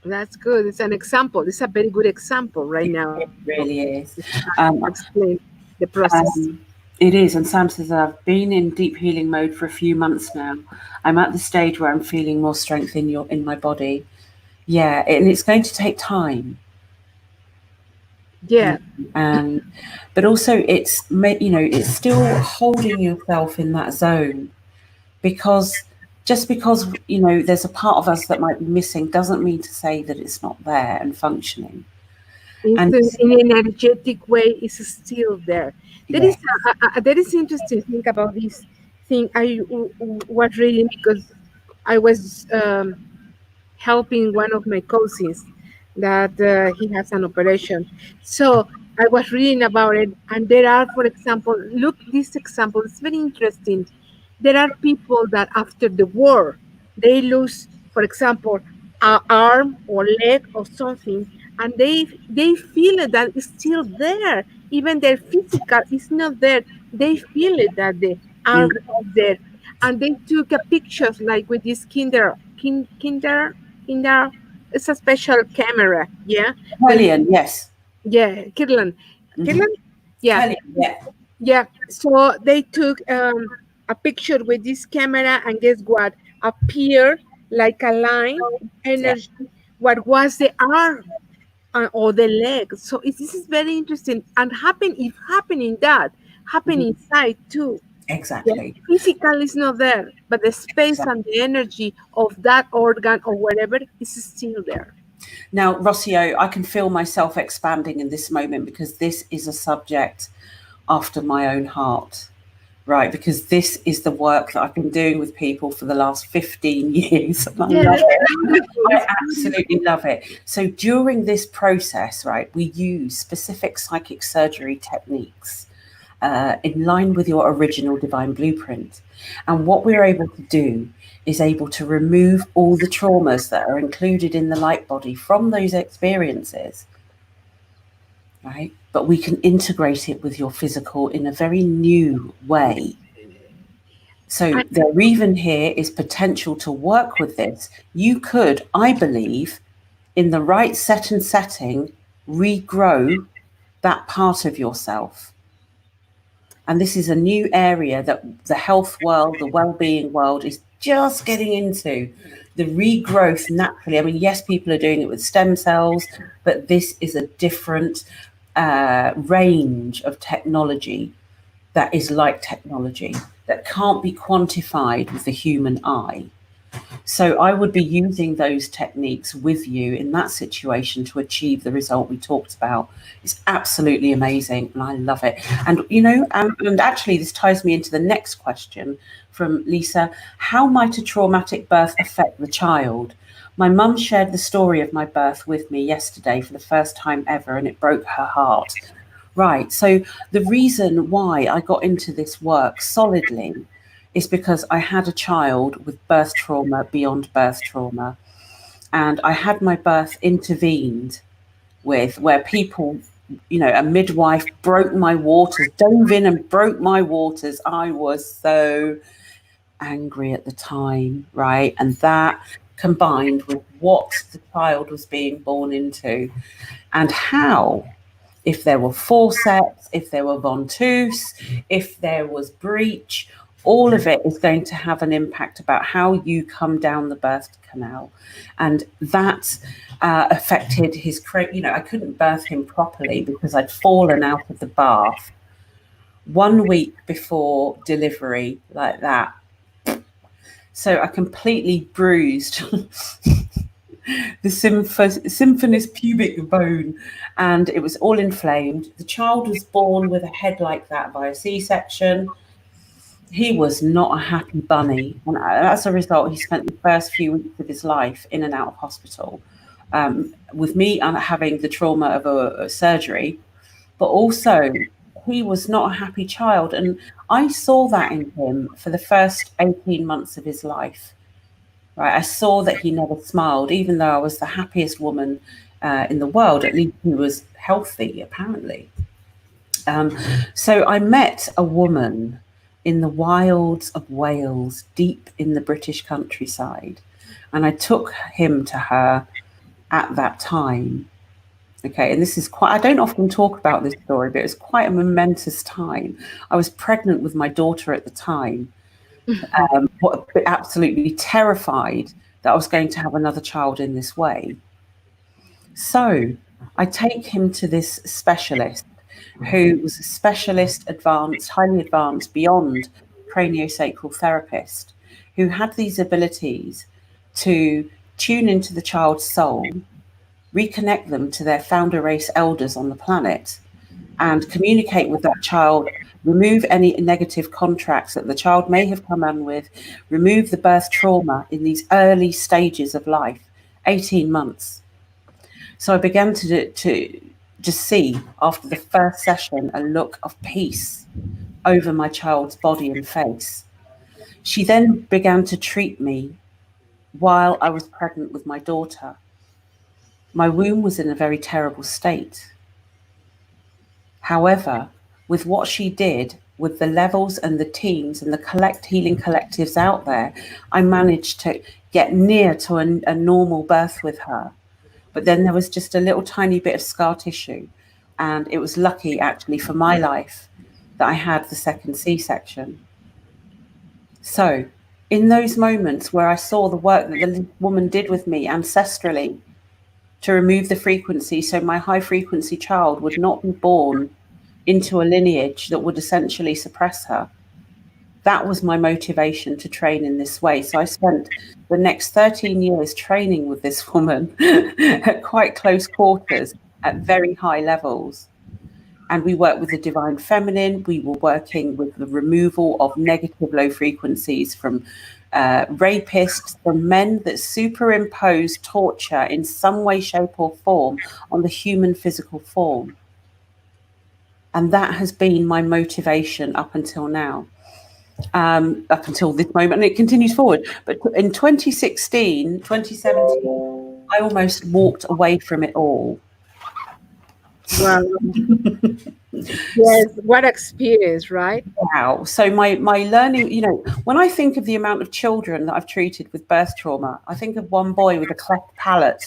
That's good. It's an example. It's a very good example right now. It really is. To explain the process. It is. And Sam says, I've been in deep healing mode for a few months now. I'm at the stage where I'm feeling more strength in my body. Yeah, and it's going to take time. Yeah. But also it's still holding yourself in that zone, because just because there's a part of us that might be missing doesn't mean to say that it's not there and functioning. And In an energetic way, it's still there. There is there is interesting thing about this thing I was reading, because I was helping one of my cousins that he has an operation. So I was reading about it, and there are, for example, look this example. It's very interesting. There are people that after the war they lose, for example, an arm or leg or something, and they feel it that it's still there, even their physical is not there. They feel it that the arm is there, and they took a pictures like with this kinder, it's a special camera, yeah. Brilliant, yes. Yeah, Kirlan. Kirlan? Yeah. Yeah. Yeah. So they took a picture with this camera, and guess what? Appeared like a line, energy. What was the arm or the leg? So this is very interesting, and happening that happen inside too. Exactly. The physical is not there, but the space and the energy of that organ or whatever is still there. Now, Rocio, I can feel myself expanding in this moment, because this is a subject after my own heart, right? Because this is the work that I've been doing with people for the last 15 years. And I love it. I absolutely love it. So during this process, right, we use specific psychic surgery techniques in line with your original divine blueprint. And what we're able to do is able to remove all the traumas that are included in the light body from those experiences, right? But we can integrate it with your physical in a very new way. So there even here is potential to work with this. You could, I believe, in the right set and setting, regrow that part of yourself. And this is a new area that the health world, the well-being world is just getting into. The regrowth naturally. I mean, yes, people are doing it with stem cells, but this is a different range of technology that is like technology that can't be quantified with the human eye. So I would be using those techniques with you in that situation to achieve the result we talked about. It's absolutely amazing, and I love it. And and actually this ties me into the next question from Lisa. How might a traumatic birth affect the child? My mum shared the story of my birth with me yesterday for the first time ever, and it broke her heart. Right. So the reason why I got into this work solidly is because I had a child with birth trauma beyond birth trauma. And I had my birth intervened with, where people, a midwife broke my waters, dove in and broke my waters. I was so angry at the time, right? And that combined with what the child was being born into, and how, if there were forceps, if there were ventouse, if there was breech, all of it is going to have an impact about how you come down the birth canal. And that affected his, I couldn't birth him properly because I'd fallen out of the bath 1 week before delivery, like that. So I completely bruised the symphysis pubic bone, and it was all inflamed. The child was born with a head like that by a C-section. He was not a happy bunny, and as a result, he spent the first few weeks of his life in and out of hospital, with me having the trauma of a surgery, but also he was not a happy child, and I saw that in him for the first 18 months of his life. right? I saw that he never smiled, even though I was the happiest woman in the world. At least he was healthy, apparently. So I met a woman in the wilds of Wales, deep in the British countryside, and I took him to her at that time. Okay, and this is quite, I don't often talk about this story, but it was quite a momentous time. I was pregnant with my daughter at the time, absolutely terrified that I was going to have another child in this way. So I take him to this specialist who was a specialist, advanced, highly advanced, beyond craniosacral therapist, who had these abilities to tune into the child's soul, reconnect them to their founder race elders on the planet, and communicate with that child, remove any negative contracts that the child may have come in with, remove the birth trauma in these early stages of life, 18 months. So I began to just see, after the first session, a look of peace over my child's body and face. She then began to treat me while I was pregnant with my daughter. My womb was in a very terrible state. However, with what she did, with the levels and the teams and the healing collectives out there, I managed to get near to a normal birth with her. But then there was just a little tiny bit of scar tissue. And it was lucky, actually, for my life that I had the second C-section. So in those moments where I saw the work that the woman did with me ancestrally to remove the frequency so my high frequency child would not be born into a lineage that would essentially suppress her, that was my motivation to train in this way. So I spent the next 13 years training with this woman at quite close quarters at very high levels. And we worked with the divine feminine. We were working with the removal of negative low frequencies from rapists, from men that superimpose torture in some way, shape or form on the human physical form. And that has been my motivation up until now. Up until this moment, and it continues forward. But in 2016, 2017, I almost walked away from it all. Wow. Yes, what experience, right? Wow. So my learning, you know, when I think of the amount of children that I've treated with birth trauma, I think of one boy with a cleft palate,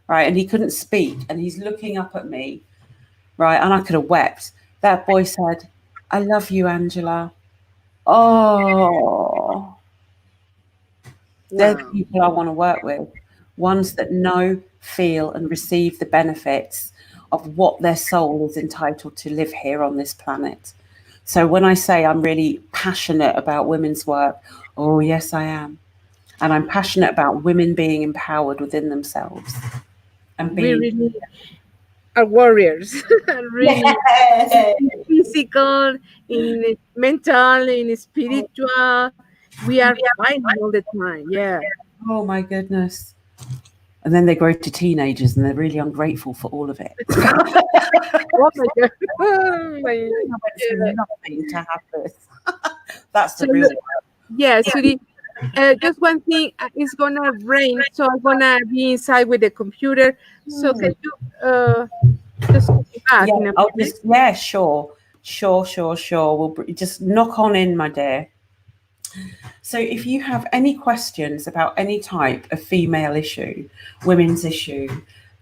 right? And he couldn't speak, and he's looking up at me, right? And I could have wept. That boy said, "I love you, Angela." Oh, they're the people I want to work with, ones that know, feel, and receive the benefits of what their soul is entitled to live here on this planet. So when I say I'm really passionate about women's work, oh, yes, I am. And I'm passionate about women being empowered within themselves. And being... We really are warriors, really. Yes. In physical, in mental, in spiritual. We are fighting all the time. Yeah. Oh, my goodness. And then they grow to teenagers and they're really ungrateful for all of it. Oh my God. Oh my I went through nothing to have this. That's the So, real. yeah, Sudi, just one thing, it's gonna rain, so I'm gonna be inside with the computer. So can you just come back in a minute? Yeah, sure. We'll just knock on in, my dear. So if you have any questions about any type of female issue, women's issue,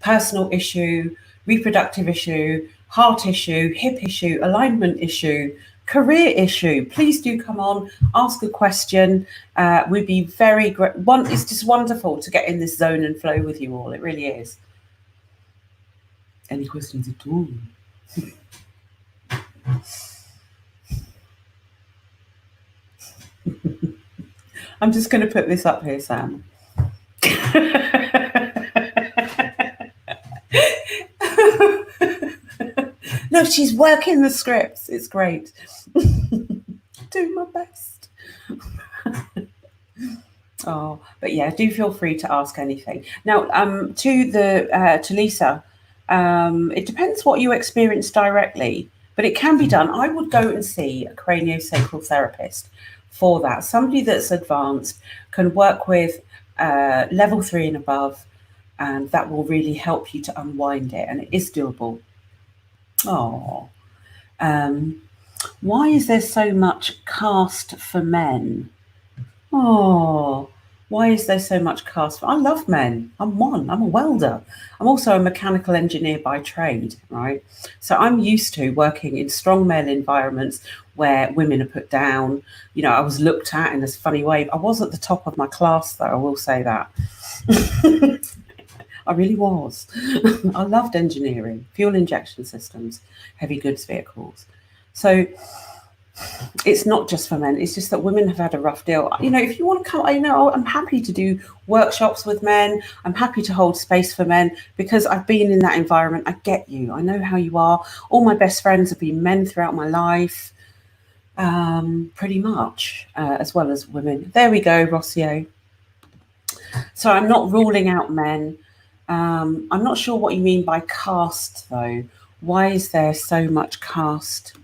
personal issue, reproductive issue, heart issue, hip issue, alignment issue, career issue, please do come on, ask a question. We'd be very great. It's just wonderful to get in this zone and flow with you all. It really is. Any questions at all? I'm just going to put this up here, Sam. No, she's working the scripts. It's great. Do my best. Oh, but yeah, do feel free to ask anything. Now, to Lisa, it depends what you experience directly, but it can be done. I would go and see a craniosacral therapist for that. Somebody that's advanced, can work with level 3 and above, and that will really help you to unwind it, and it is doable. Oh, why is there so much caste for men? Oh, why is there so much caste? I love men. I'm a welder. I'm also a mechanical engineer by trade, right? So I'm used to working in strong male environments where women are put down. You know, I was looked at in this funny way. I was at the top of my class, though, I will say that. I really was. I loved engineering, fuel injection systems, heavy goods vehicles. So it's not just for men, it's just that women have had a rough deal. You know, if you want to come, I'm happy to do workshops with men. I'm happy to hold space for men because I've been in that environment. I get you. I know how you are. All my best friends have been men throughout my life, pretty much, as well as women. There we go, Rocio. So I'm not ruling out men. I'm not sure what you mean by caste, though. Why is there so much caste?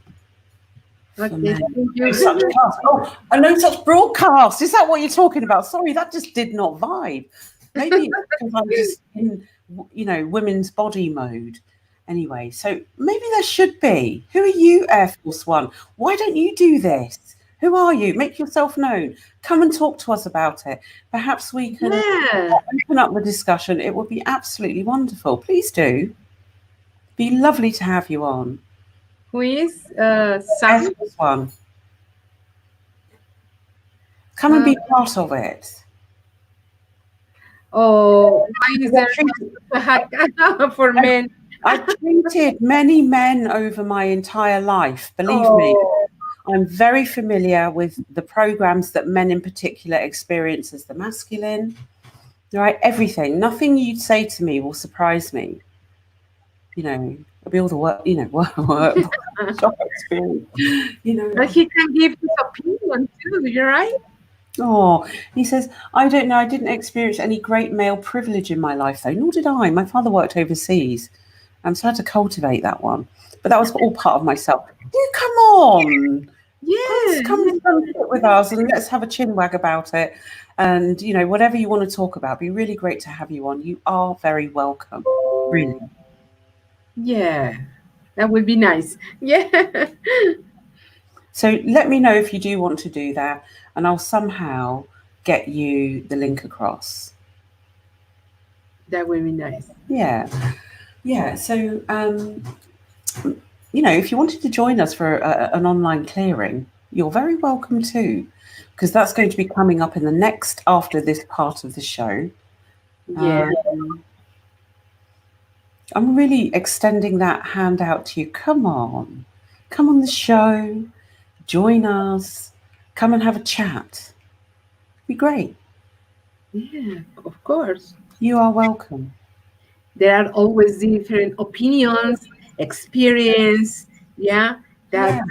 No such cast. Oh, a no such broadcast. Is that what you're talking about? Sorry, that just did not vibe. Maybe it's because I'm just in, women's body mode. Anyway, so maybe there should be. Who are you, Air Force One? Why don't you do this? Who are you? Make yourself known. Come and talk to us about it. Perhaps we can open up the discussion. It would be absolutely wonderful. Please do. Be lovely to have you on. Who is Sam? One. Come and be part of it. Oh, why is there for men? I've treated many men over my entire life. Believe me, I'm very familiar with the programs that men in particular experience as the masculine. Right, everything. Nothing you'd say to me will surprise me. You know, it'll be all the work. Work experience. But he can give his opinion too. You're right. Oh, he says, I don't know. I didn't experience any great male privilege in my life, though. Nor did I. My father worked overseas. So I had to cultivate that one. But that was all part of myself. You come on. Yes. Come and sit with us and let's have a chin wag about it. And, whatever you want to talk about, it'd be really great to have you on. You are very welcome. Really. Yeah, that would be nice. Yeah. So let me know if you do want to do that, and I'll somehow get you the link across. That would be nice. Yeah. So, if you wanted to join us for an online clearing, you're very welcome too, because that's going to be coming up in the next after this part of the show. Yeah. I'm really extending that hand out to you. Come on the show. Join us. Come and have a chat. Be great. Yeah, of course. You are welcome. There are always different opinions, experience. Yeah, that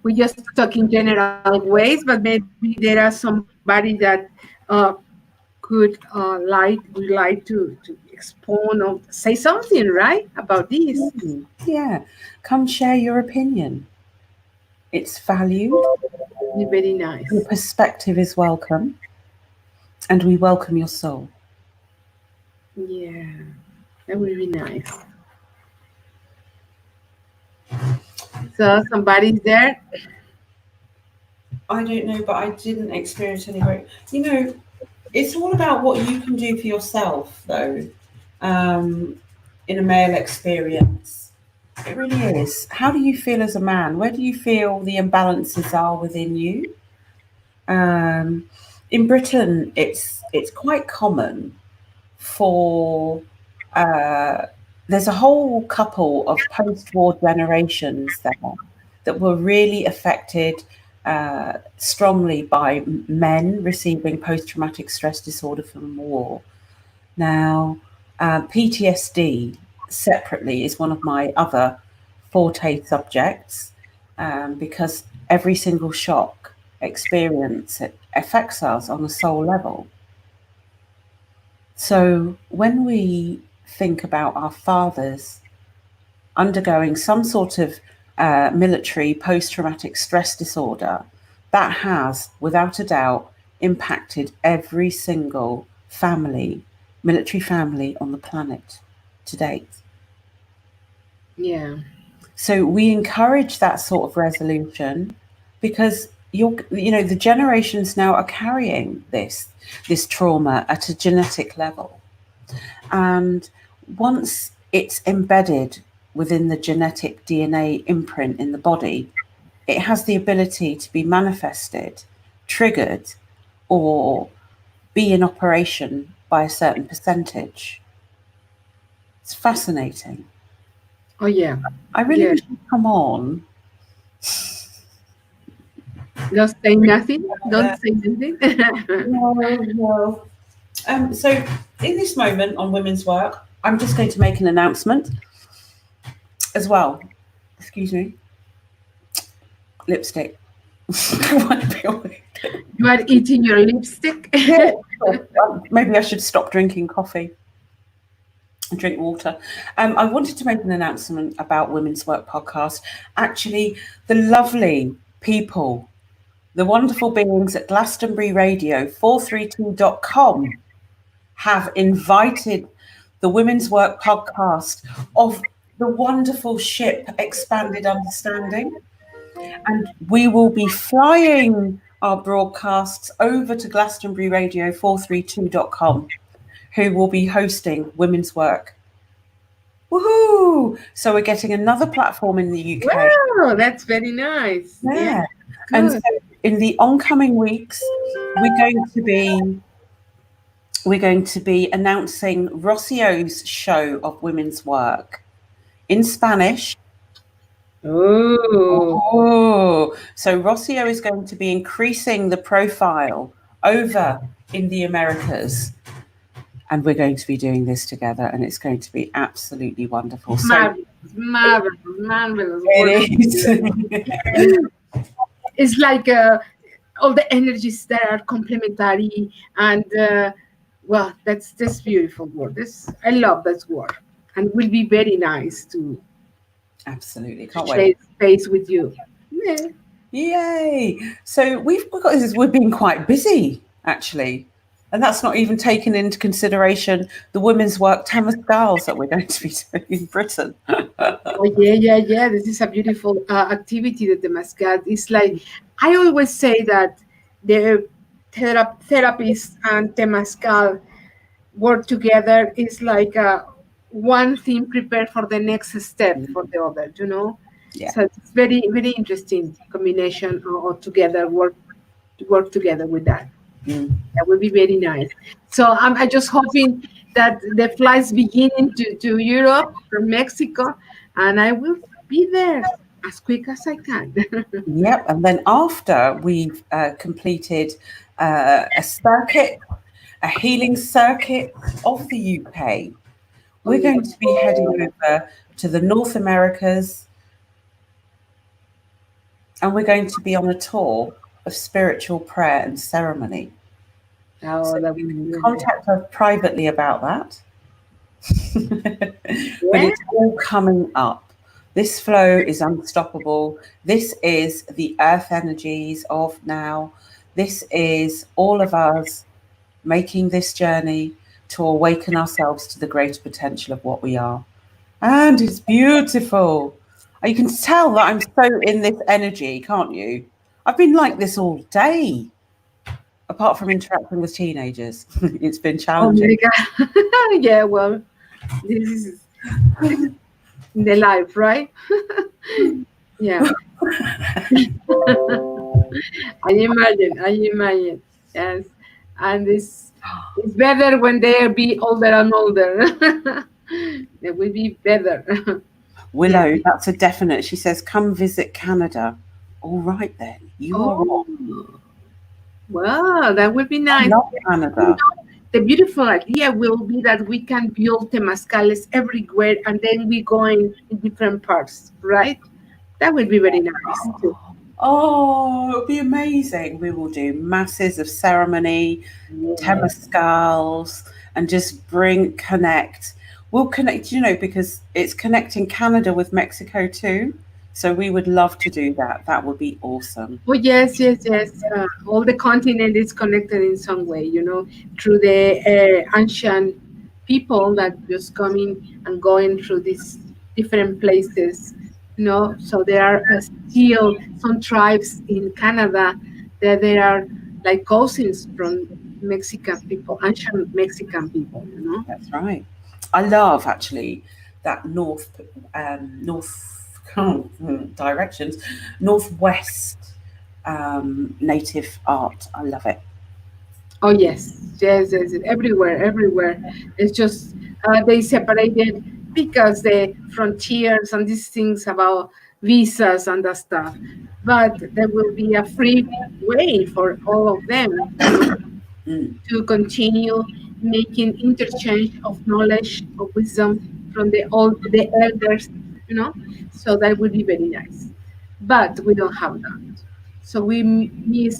we just talk in general ways, but maybe there are somebody that could like to expound or say something, right, about this. Yeah, come share your opinion. It's valued. Very nice. Your perspective is welcome, and we welcome your soul. Yeah, that would be nice. So somebody's there? I don't know, but I didn't experience any great. It's all about what you can do for yourself, though, in a male experience. It really is. How do you feel as a man? Where do you feel the imbalances are within you? In Britain, it's quite common for there's a whole couple of post-war generations there that were really affected strongly by men receiving post-traumatic stress disorder from war. Now, PTSD separately is one of my other forte subjects because every single shock experience it affects us on a soul level. So when we think about our fathers undergoing some sort of military post-traumatic stress disorder, that has, without a doubt, impacted every single family, military family on the planet to date. Yeah. So we encourage that sort of resolution because the generations now are carrying this trauma at a genetic level. And once it's embedded within the genetic DNA imprint in the body, it has the ability to be manifested, triggered, or be in operation by a certain percentage. It's fascinating. Oh, yeah. I really wish you'd come on. Don't say nothing. Don't say nothing. No. So in this moment on Women's Work, I'm just going to make an announcement as well. Excuse me. Lipstick. You are eating your lipstick. Maybe I should stop drinking coffee and drink water. I wanted to make an announcement about Women's Work podcast. Actually, the lovely people, the wonderful beings at Glastonbury Radio 432.com have invited the Women's Work podcast of the wonderful ship Expanded Understanding. And we will be flying our broadcasts over to Glastonbury Radio 432.com, who will be hosting Women's Work. Woohoo! So we're getting another platform in the UK. Wow, that's very nice. Yeah. And so in the oncoming weeks, we're going to be announcing Rocio's show of Women's Work in Spanish. Oh, so Rocio is going to be increasing the profile over in the Americas, and we're going to be doing this together, and it's going to be absolutely wonderful. Marvelous. It is. It's like all the energies that are complementary, and well, that's beautiful word. I love that word, and it will be very nice to. Absolutely, can't wait. Space with you. Yeah. Yay! So we've been quite busy actually, and that's not even taken into consideration the Women's Work Temescals that we're going to be doing in Britain. Oh yeah. This is a beautiful activity. The Temescal. It's like I always say that the therapists and Temescal work together is like one thing prepared for the next step for the other, Yeah. So it's very, very interesting combination or together work together with that. That would be very nice. So I'm just hoping that the flights beginning to Europe from Mexico, and I will be there as quick as I can. Yep. And then after we've completed a healing circuit of the UK, we're going to be heading over to the North Americas, and we're going to be on a tour of spiritual prayer and ceremony. So you can contact us privately about that. But it's all coming up. This flow is unstoppable. This is the earth energies of now. This is all of us making this journey to awaken ourselves to the greater potential of what we are. And it's beautiful. You can tell that I'm so in this energy, can't you? I've been like this all day, apart from interacting with teenagers. It's been challenging. Oh my God. Yeah, well, this is the life, right? Yeah. I imagine. Yes. And it's better when they be older and older. They will be better. Willow, that's a definite. She says, come visit Canada. All right then. You are on. Wow, that would be nice. I love Canada. The beautiful idea will be that we can build temazcales everywhere, and then we go in different parts, right? That would be very nice too. Oh, it would be amazing. We will do masses of ceremony, temazcals, and just connect. We'll connect, because it's connecting Canada with Mexico too. So we would love to do that. That would be awesome. Oh, yes, yes, yes. All the continent is connected in some way, through the ancient people that just coming and going through these different places, So there are still some tribes in Canada that they are like cousins from Mexican people, ancient Mexican people. That's right. I love actually that north directions, northwest native art. I love it. Oh, yes, yes, yes, yes, everywhere, everywhere. It's just they separated because the frontiers and these things about visas and that stuff. But there will be a free way for all of them, Mm. to continue making interchange of knowledge, of wisdom from the elders, So that would be very nice. But we don't have that. So we miss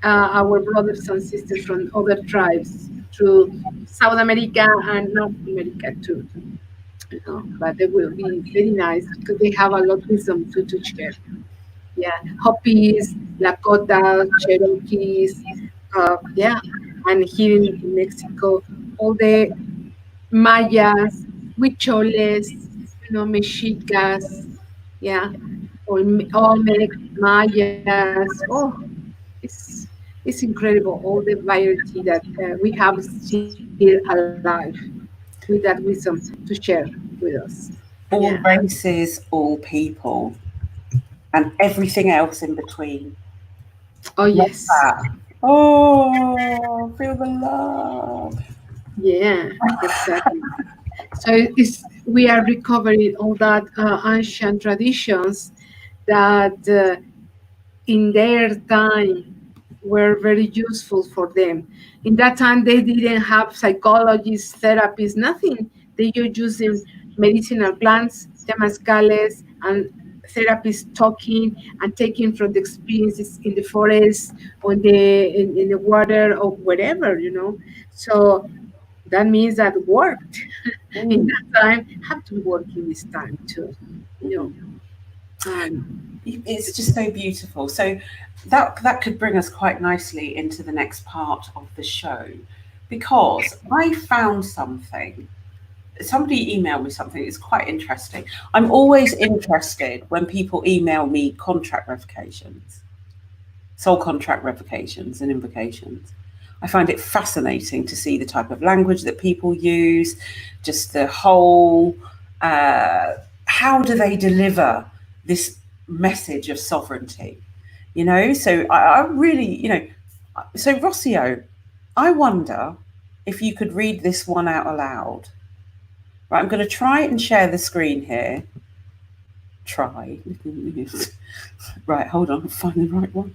our brothers and sisters from other tribes through South America and North America too. But they will be very nice because they have a lot of wisdom to share. Yeah, Hopis, Lakota, Cherokees, yeah, and here in Mexico, all the Mayas, Huicholes, Mexicas, yeah, Olmec, Mayas. Oh, it's it's incredible all the variety that we have still alive with that wisdom to share with us. Yeah. All races, all people, and everything else in between. Oh, Love yes. that. Oh, feel the love. Yeah, exactly. So we are recovering all that ancient traditions that in their time were very useful for them. In that time, they didn't have psychologists, therapists, nothing. They were using medicinal plants, temazcales, and therapists talking and taking from the experiences in the forest or in the water or wherever. So that means that worked in Mm. that time, have to work in this time too. You know, Mhm. um, It's just so beautiful. So that could bring us quite nicely into the next part of the show, because I found something. Somebody emailed me something. It's quite interesting. I'm always interested when people email me contract revocations, soul contract revocations, and invocations. I find it fascinating to see the type of language that people use, just the whole, how do they deliver this message of sovereignty? So I really, so Rocio, I wonder if you could read this one out aloud. Right, I'm going to try and share the screen here. Try. Right, hold on, I'll find the right one.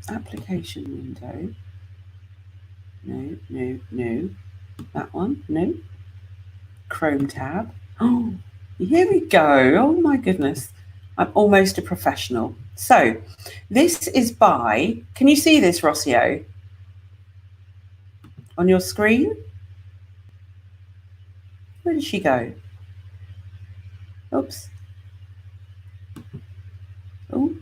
Application window. No, no, no. That one, no. Chrome tab. Oh, here we go. Oh my goodness. I'm almost a professional. So, this is by, can you see this, Rocio, on your screen? Where did she go? Oops. Oh.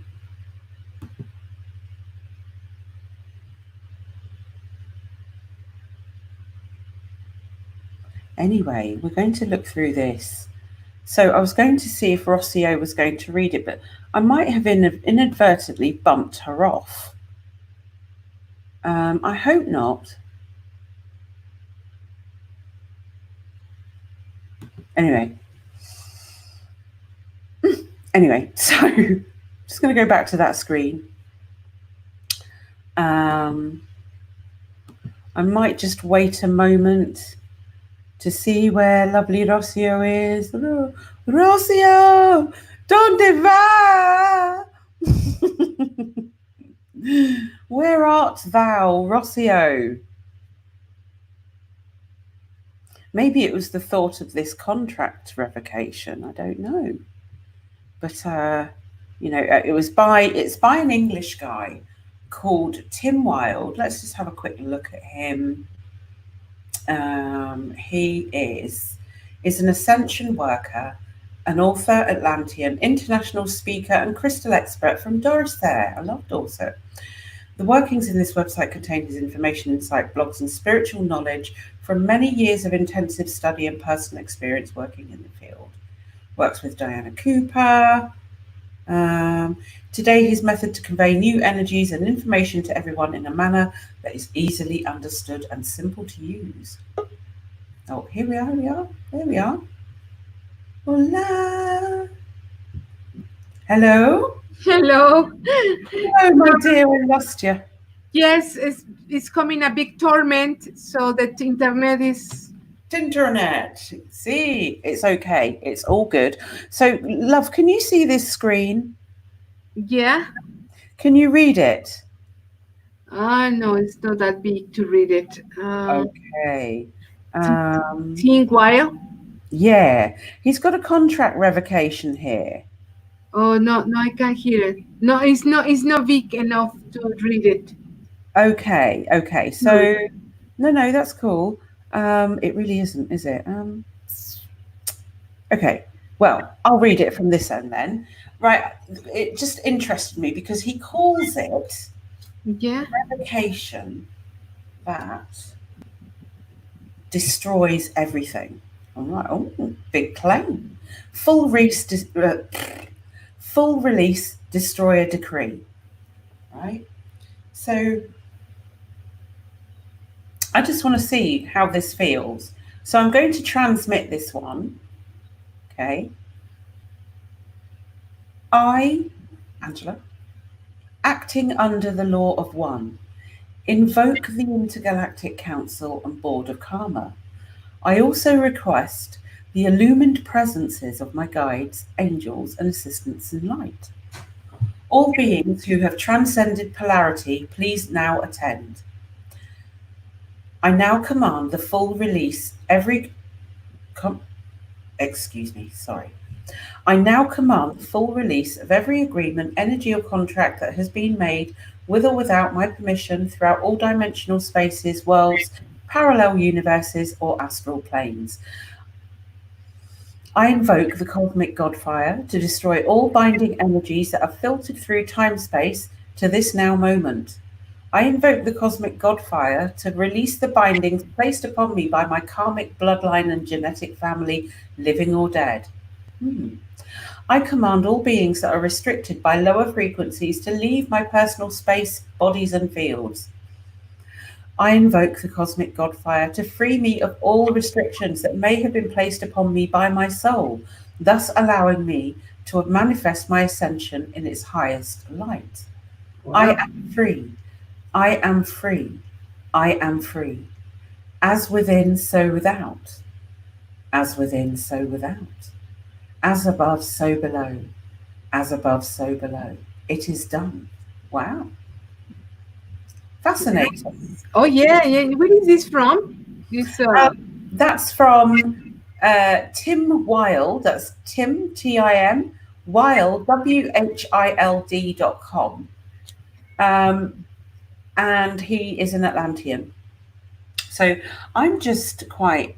Anyway, we're going to look through this. So I was going to see if Rocio was going to read it, but I might have inadvertently bumped her off. I hope not. Anyway, so just going to go back to that screen. I might just wait a moment to see where lovely Rocio is. Rocio, donde va? Where art thou, Rocio? Maybe it was the thought of this contract revocation. I don't know. But it's by an English guy called Tim Wilde. Let's just have a quick look at him. He is an ascension worker an author, Atlantean, international speaker, and crystal expert from Dorset. I love Dorset. The workings in this website contain his information, insight, blogs, and spiritual knowledge from many years of intensive study and personal experience working in the field. Works with Diana Cooper. Today, his method to convey new energies and information to everyone in a manner that is easily understood and simple to use. Oh, here we are. Hola. Hello. Hello. Oh, my dear, I lost you. Yes, it's coming a big torment, so that internet is... Internet. See, it's okay. It's all good. So, love, can you see this screen? Yeah. Can you read it? No, it's not that big to read it. Okay. Think while. Yeah, he's got a contract revocation here. Oh no, I can't hear it. No, it's not big enough to read it. Okay. So, no, that's cool. It really isn't, is it? Okay. Well, I'll read it from this end then. Right. It just interested me because he calls it revocation that destroys everything. I'm like, oh, big claim. Full release, destroyer decree. Right. So I just want to see how this feels. So I'm going to transmit this one. Okay. I, Angela, acting under the law of one, invoke the Intergalactic Council and Board of Karma. I also request the illumined presences of my guides, angels, and assistants in light. All beings who have transcended polarity, please now attend. I now command the full release I now command the full release of every agreement, energy, or contract that has been made with or without my permission throughout all dimensional spaces, worlds, parallel universes, or astral planes. I invoke the cosmic Godfire to destroy all binding energies that are filtered through time-space to this now moment. I invoke the cosmic Godfire to release the bindings placed upon me by my karmic bloodline and genetic family, living or dead. I command all beings that are restricted by lower frequencies to leave my personal space, bodies, and fields. I invoke the cosmic Godfire to free me of all restrictions that may have been placed upon me by my soul, thus allowing me to manifest my ascension in its highest light. Wow. I am free. I am free. I am free. As within, so without. As within, so without. As above, so below. As above, so below. It is done. Wow. Fascinating. Oh, yeah. Where is this from? That's from Tim Wild. That's Tim, Tim, Wild, WHILD.com. And he is an Atlantean. So I'm just quite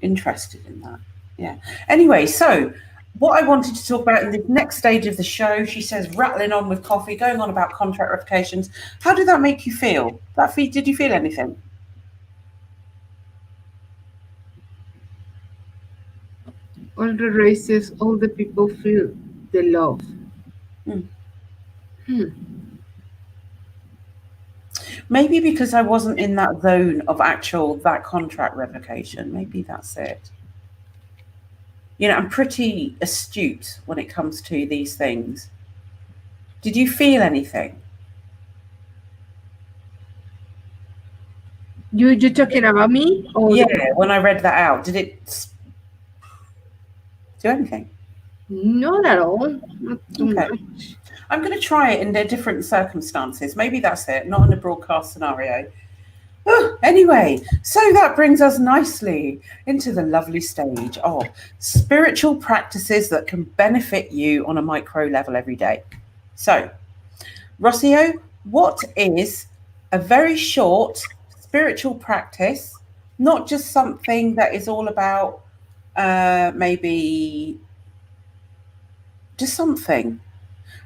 interested in that. Yeah. Anyway, so what I wanted to talk about in the next stage of the show, she says, rattling on with coffee, going on about contract revocations. How did that make you feel? Did you feel anything? All the races, all the people feel the love. Maybe because I wasn't in that zone of that contract revocation. Maybe that's it. You know, I'm pretty astute when it comes to these things. Did you feel anything? You talking about me? Or yeah, when I read that out, did it do anything? Not at all. Not too much. I'm going to try it in different circumstances. Maybe that's it, not in a broadcast scenario. Anyway, so that brings us nicely into the lovely stage of spiritual practices that can benefit you on a micro level every day. So, Rocio, what is a very short spiritual practice, not just something that is all about maybe just something,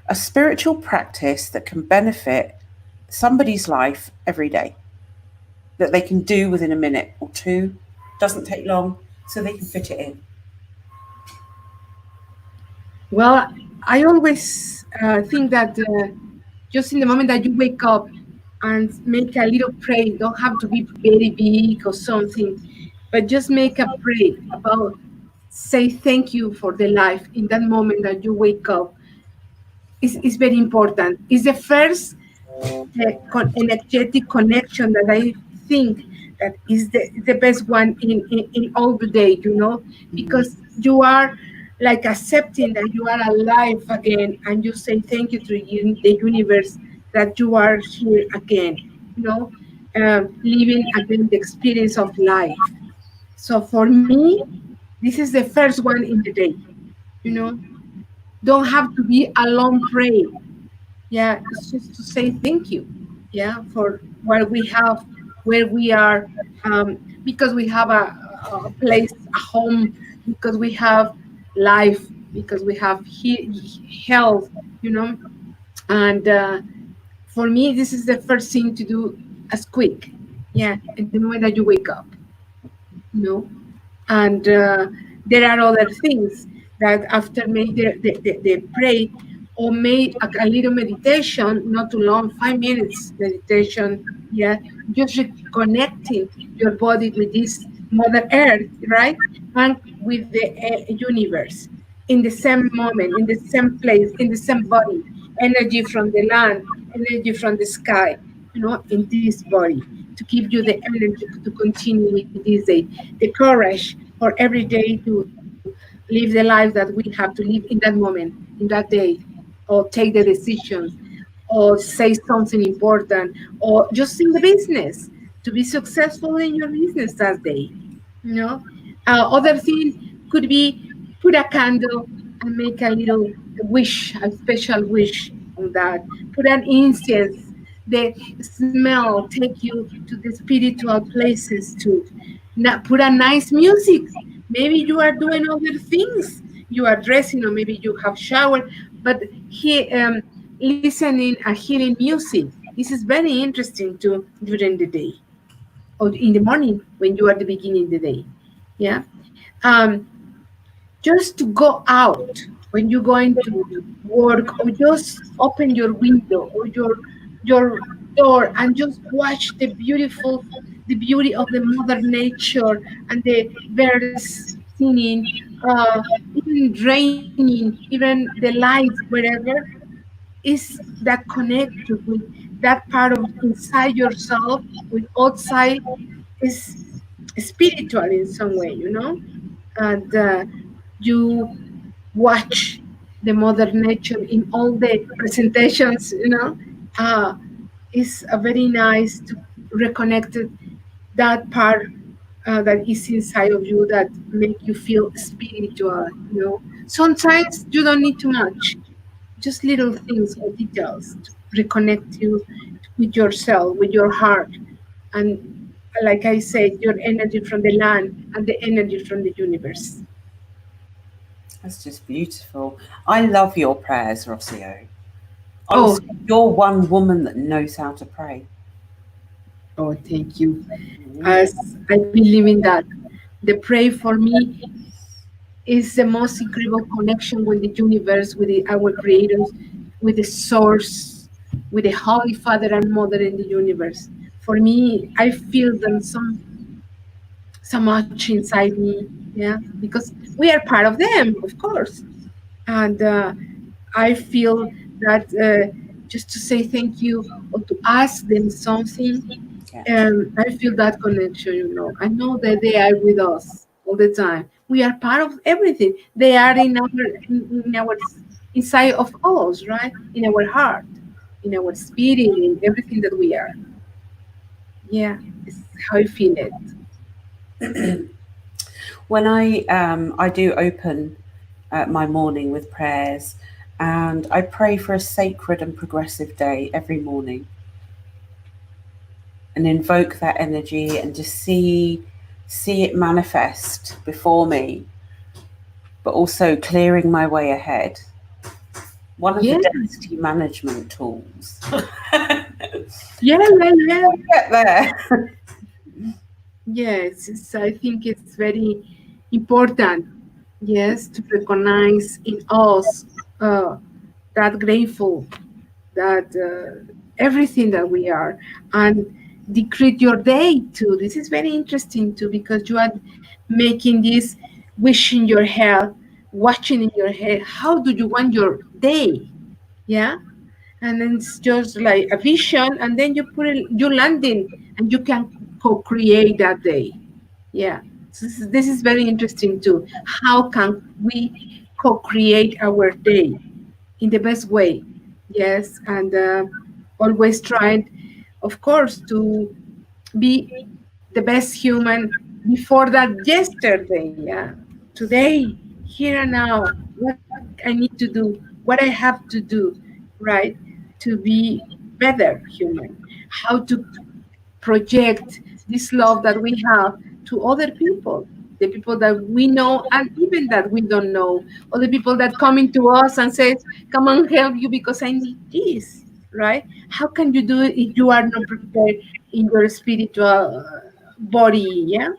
a spiritual practice that can benefit somebody's life every day, that they can do within a minute or two, doesn't take long, so they can fit it in. Well, I always think that just in the moment that you wake up and make a little prayer, don't have to be very big or something, but just make a prayer about say thank you for the life in that moment that you wake up is very important. It's the first energetic connection that I think that is the best one in all the day, because you are like accepting that you are alive again and you say thank you to the universe that you are here again, living again the experience of life. So for me, this is the first one in the day, you know, don't have to be a long pray. Yeah, it's just to say thank you, yeah, for what we have, where we are, because we have a place, a home, because we have life, because we have health, and for me this is the first thing to do as quick, yeah, at the moment that you wake up, you know and there are other things that after make the pray or make a little meditation, not too long, 5 minutes meditation, yeah, just reconnecting your body with this mother earth, right, and with the universe in the same moment, in the same place, in the same body, energy from the land, energy from the sky, in this body, to give you the energy to continue with this day, the courage for every day to live the life that we have to live in that moment, in that day, or take the decisions, or say something important, or just in the business, to be successful in your business that day. You know, other thing could be put a candle and make a little wish, a special wish on that. Put an incense. The smell take you to the spiritual places too. Now, put a nice music. Maybe you are doing other things. You are dressing, or maybe you have showered, but listening a healing music. This is very interesting too during the day or in the morning when you are the beginning of the day. Yeah. Um, just to go out when you're going to work, or just open your window or your door and just watch the beauty of the mother nature and the birds singing, even raining, even the lights wherever, is that connect with that part of inside yourself with outside, is spiritual in some way, and you watch the mother nature in all the presentations, it's a very nice to reconnect that part that is inside of you that make you feel spiritual. Sometimes you don't need too much, just little things or details to reconnect you with yourself, with your heart, and like I said, your energy from the land and the energy from the universe. That's just beautiful. I love your prayers, Rocio. Oh, Honestly, you're one woman that knows how to pray. oh, thank you. Mm. As I believe in that. The pray for me is the most incredible connection with the universe, with our creators, with the source, with the Holy Father and Mother in the universe. For me, I feel them so much inside me, yeah, because we are part of them, of course. And I feel that just to say thank you or to ask them something, Yeah. I feel that connection, I know that they are with us all the time. We are part of everything. They are in our inside of us, right? In our heart, in our spirit, in everything that we are. Yeah, it's how I feel it. When I do open my morning with prayers, and I pray for a sacred and progressive day every morning, and invoke that energy and just see it manifest before me. but also clearing my way ahead. One of Yeah. the density management tools. Yeah. Get there. Yes, I think it's very important, yes, to recognize in us that grateful, that everything that we are, and decrease your day too. This is very interesting too, because you are making this wish in your head, watching in your head. How do you want your day? Yeah, and then it's just like a vision, and then you put it, you land in, and you can co-create that day. Yeah, so this is very interesting too. How can we co-create our day in the best way? Yes, and always trying, of course, to be the best human before that yesterday. Yeah, today, here and now, what I need to do, what I have to do, right, to be better human. How to project this love that we have to other people, the people that we know and even that we don't know, or the people that coming to us and says, come on, help you because I need this, right? How can you do it if you are not prepared in your spiritual body, yeah,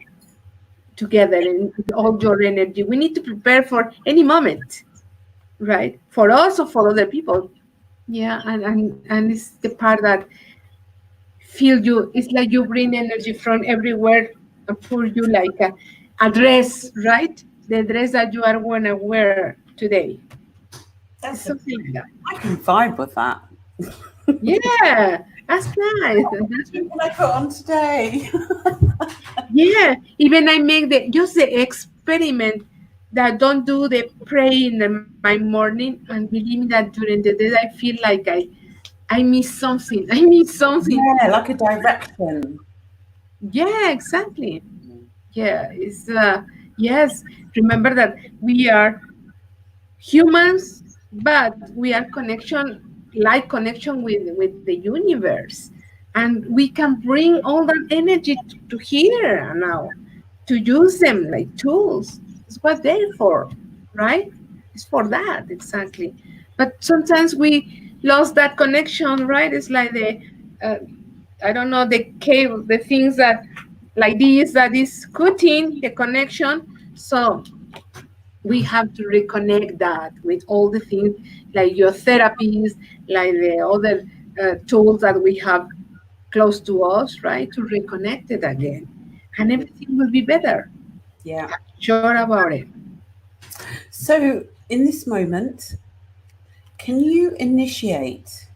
together and all your energy? We need to prepare for any moment, right, for us or for other people. Yeah, and it's the part that feel you. It's like you bring energy from everywhere and pull you like a dress, right? The dress that you are going to wear today. It's That's something like that. I can vibe with that. Yeah, that's nice. What I put on today. Yeah, even I make the just the experiment that don't do the pray in my morning, and believe me that during the day I feel like I miss something. I miss something. Yeah, like a direction. Yeah, exactly. Yeah, it's yes. Remember that we are humans, but we are connection, like connection with the universe, and we can bring all that energy to here now, to use them like tools. It's what they're for, right? It's for that exactly. But sometimes we lost that connection, right? It's like the uh, I don't know, the cable, the things that like this that is cutting the connection. So we have to reconnect that with all the things like your therapies, like the other tools that we have close to us, right? To reconnect it again. And everything will be better. Yeah. Sure about it. So, in this moment, can you initiate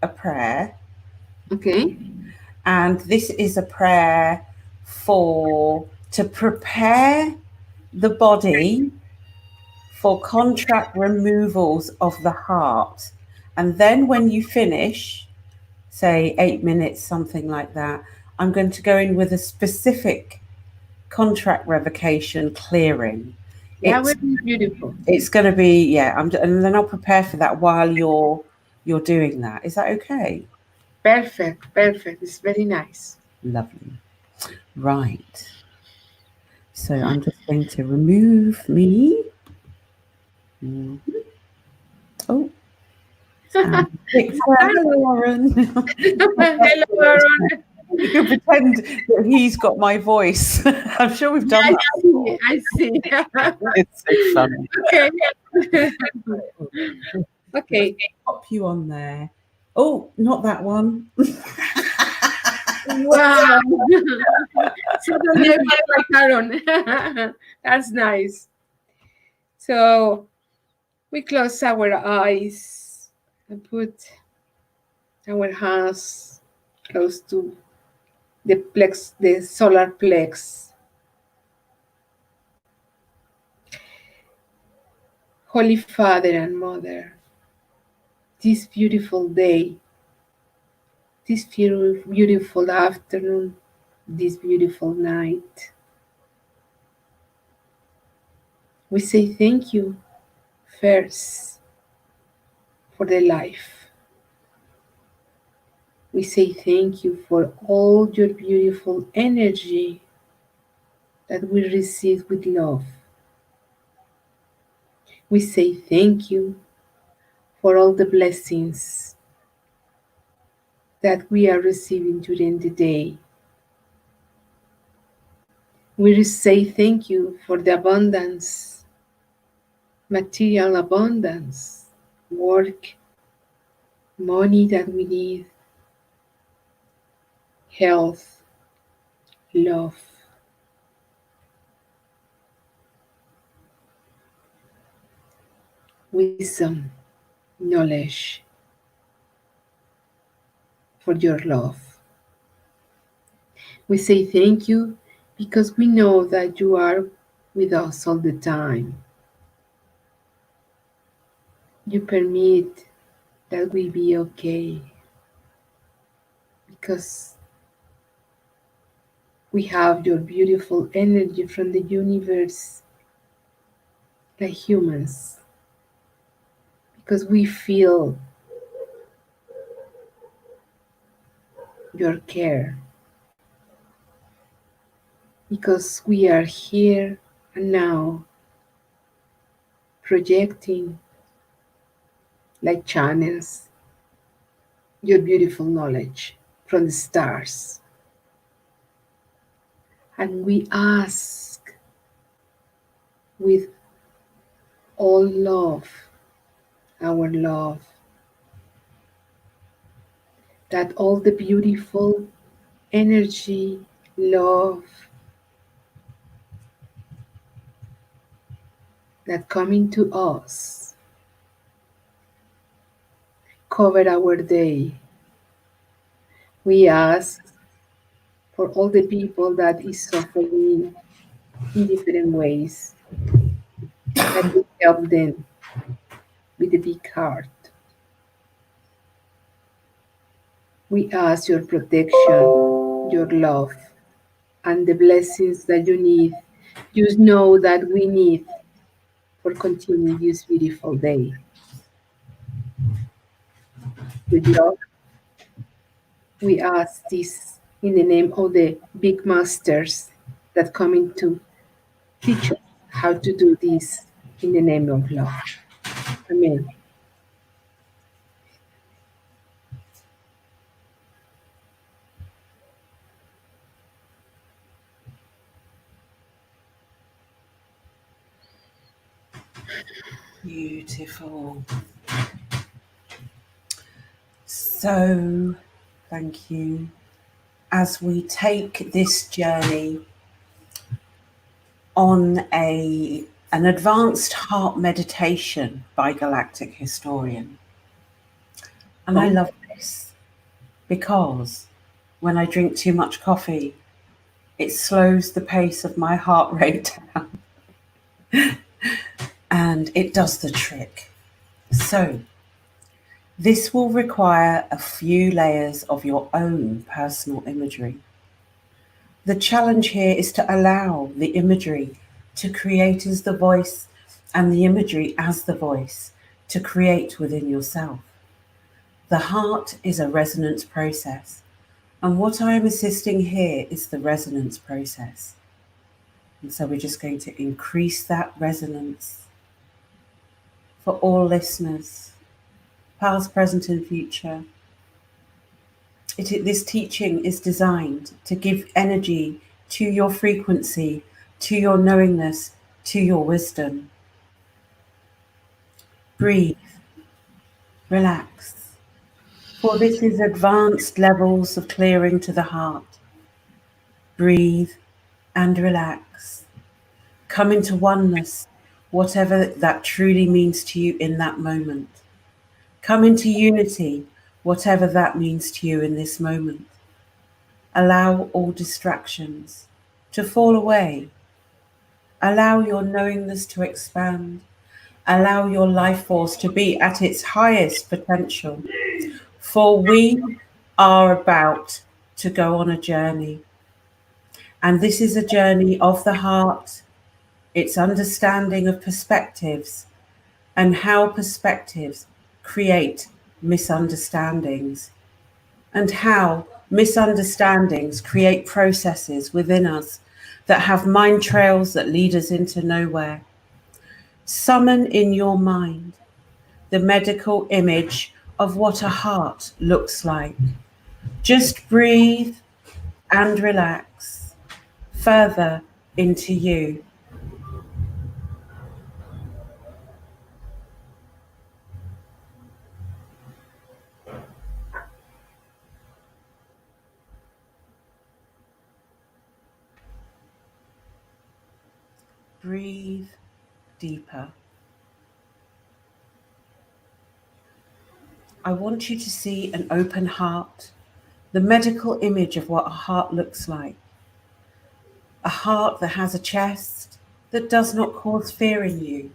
a prayer? Okay. And this is a prayer for to prepare the body for contract removals of the heart. And then when you finish, say 8 minutes, something like that, I'm going to go in with a specific contract revocation clearing. That It's would be beautiful. it's going to be and then I'll prepare for that while you're doing that. Is that okay? Perfect. Perfect. It's very nice. Lovely. Right. So I'm just going to remove me. Mhm. Oh, and Victor. Hello, Lauren. Hello, Aaron. You can pretend that he's got my voice. I'm sure we've done Yeah, that. I see. It's so funny. Okay. Okay. Pop you on there. Oh, not that one. Wow. Suddenly I feel like Aaron. That's nice. So we close our eyes and put our hands close to the solar plex. Holy Father and Mother, this beautiful day, this beautiful afternoon, this beautiful night, we say thank you first for the life. We say thank you for all your beautiful energy that we receive with love. We say thank you for all the blessings that we are receiving during the day. We say thank you for the abundance, material abundance, work, money that we need, health, love. Wisdom, knowledge for your love. We say thank you because we know that you are with us all the time. You permit that we be okay because we have your beautiful energy from the universe like humans, because we feel your care, because we are here and now projecting like channels your beautiful knowledge from the stars. And we ask with all love, our love, that all the beautiful energy, love that coming to us cover our day. We ask for all the people that is suffering in different ways, that we help them with a big heart. We ask your protection, your love, and the blessings that you need. You know that we need for continuing this beautiful day. With love, we ask this in the name of the big masters that coming to teach us how to do this in the name of love. Amen. Beautiful. So, thank you. As we take this journey on an advanced heart meditation by Galactic Historian. And I love this because when I drink too much coffee, it slows the pace of my heart rate down. And it does the trick. So, this will require a few layers of your own personal imagery. The challenge here is to allow the imagery to create as the voice and the imagery as the voice to create within yourself. The heart is a resonance process, and what I am assisting here is the resonance process. And so we're just going to increase that resonance for all listeners, past, present, and future. This teaching is designed to give energy to your frequency, to your knowingness, to your wisdom. Breathe, relax, for this is advanced levels of clearing to the heart. Breathe and relax. Come into oneness, whatever that truly means to you in that moment. Come into unity, whatever that means to you in this moment. Allow all distractions to fall away. Allow your knowingness to expand. Allow your life force to be at its highest potential. For we are about to go on a journey. And this is a journey of the heart, its understanding of perspectives, and how perspectives create misunderstandings, and how misunderstandings create processes within us that have mind trails that lead us into nowhere. Summon in your mind the medical image of what a heart looks like. Just breathe and relax further into you. Breathe deeper. I want you to see an open heart, the medical image of what a heart looks like. A heart that has a chest that does not cause fear in you,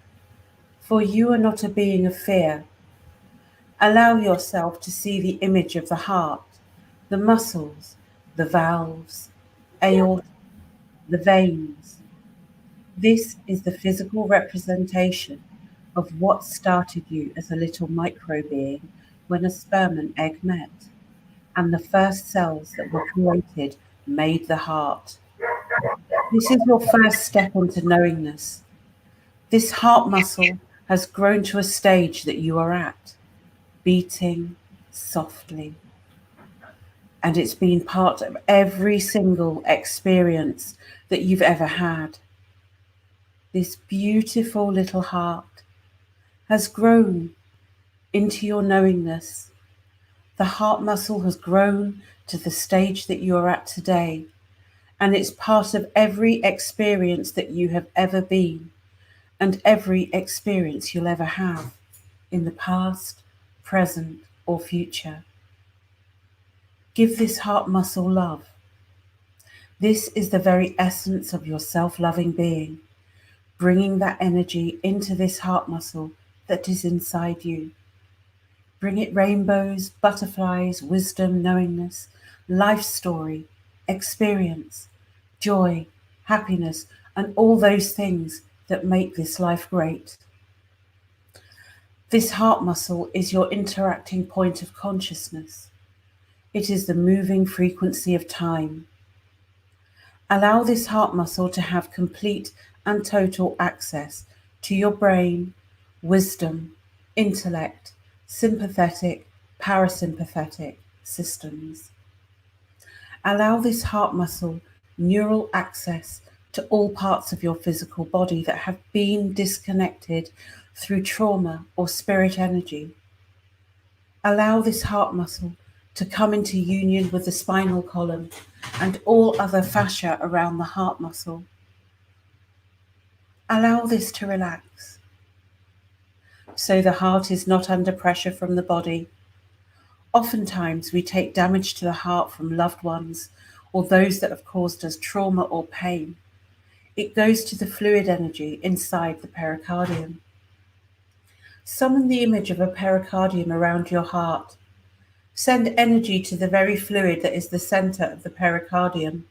for you are not a being of fear. Allow yourself to see the image of the heart, the muscles, the valves, aorta, the veins. This is the physical representation of what started you as a little micro being when a sperm and egg met, and the first cells that were created made the heart. This is your first step into knowingness. This heart muscle has grown to a stage that you are at, beating softly. And it's been part of every single experience that you've ever had. This beautiful little heart has grown into your knowingness. The heart muscle has grown to the stage that you're at today, and it's part of every experience that you have ever been and every experience you'll ever have in the past, present, or future. Give this heart muscle love. This is the very essence of your self-loving being, bringing that energy into this heart muscle that is inside you. Bring it rainbows, butterflies, wisdom, knowingness, life story, experience, joy, happiness, and all those things that make this life great. This heart muscle is your interacting point of consciousness. It is the moving frequency of time. Allow this heart muscle to have complete and total access to your brain, wisdom, intellect, sympathetic, parasympathetic systems. Allow this heart muscle neural access to all parts of your physical body that have been disconnected through trauma or spirit energy. Allow this heart muscle to come into union with the spinal column and all other fascia around the heart muscle. Allow this to relax, so the heart is not under pressure from the body. Oftentimes we take damage to the heart from loved ones or those that have caused us trauma or pain. It goes to the fluid energy inside the pericardium. Summon the image of a pericardium around your heart. Send energy to the very fluid that is the center of the pericardium.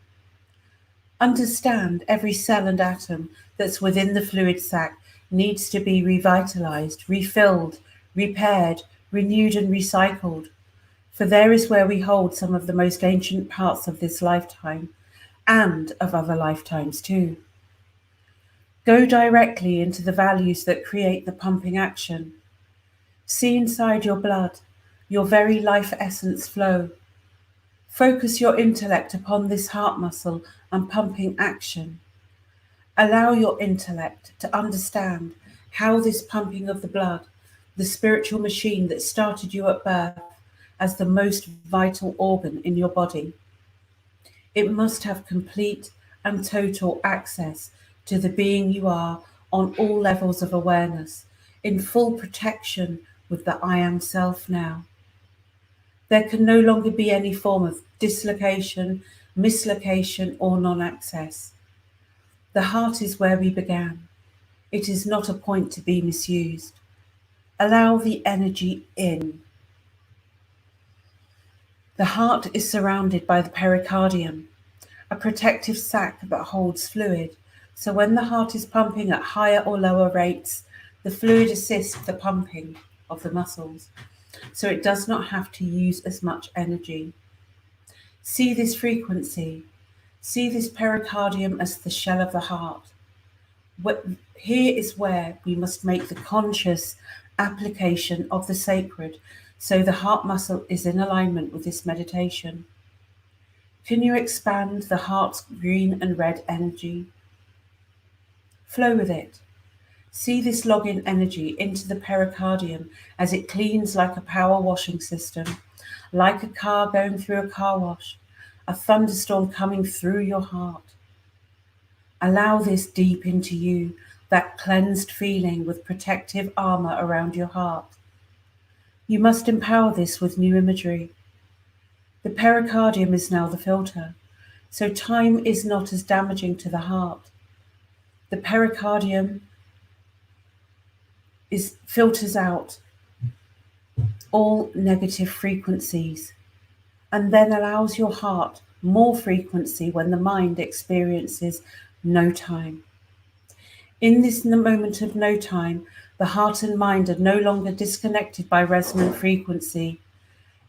Understand every cell and atom that's within the fluid sac needs to be revitalized, refilled, repaired, renewed, and recycled. For there is where we hold some of the most ancient parts of this lifetime and of other lifetimes too. Go directly into the values that create the pumping action. See inside your blood, your very life essence flow. Focus your intellect upon this heart muscle and pumping action. Allow your intellect to understand how this pumping of the blood, the spiritual machine that started you at birth as the most vital organ in your body, it must have complete and total access to the being you are on all levels of awareness, in full protection with the I am self now. There can no longer be any form of dislocation, mislocation, or non-access. The heart is where we began. It is not a point to be misused. Allow the energy in. The heart is surrounded by the pericardium, a protective sac that holds fluid. So when the heart is pumping at higher or lower rates, the fluid assists the pumping of the muscles, so it does not have to use as much energy. See this frequency. See this pericardium as the shell of the heart. Here is where we must make the conscious application of the sacred, so the heart muscle is in alignment with this meditation. Can you expand the heart's green and red energy? Flow with it. See this login energy into the pericardium as it cleans like a power washing system, like a car going through a car wash, a thunderstorm coming through your heart. Allow this deep into you, that cleansed feeling with protective armor around your heart. You must empower this with new imagery. The pericardium is now the filter, so time is not as damaging to the heart. The pericardium filters out all negative frequencies and then allows your heart more frequency when the mind experiences no time. In this moment of no time, the heart and mind are no longer disconnected by resonant frequency.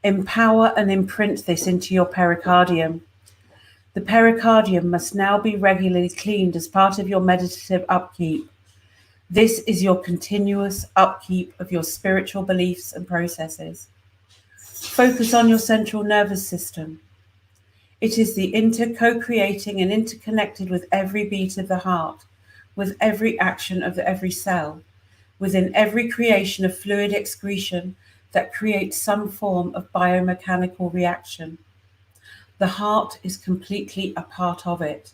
Empower and imprint this into your pericardium. The pericardium must now be regularly cleaned as part of your meditative upkeep. This is your continuous upkeep of your spiritual beliefs and processes. Focus on your central nervous system. It is the co-creating and interconnected with every beat of the heart, with every action of every cell, within every creation of fluid excretion that creates some form of biomechanical reaction. The heart is completely a part of it.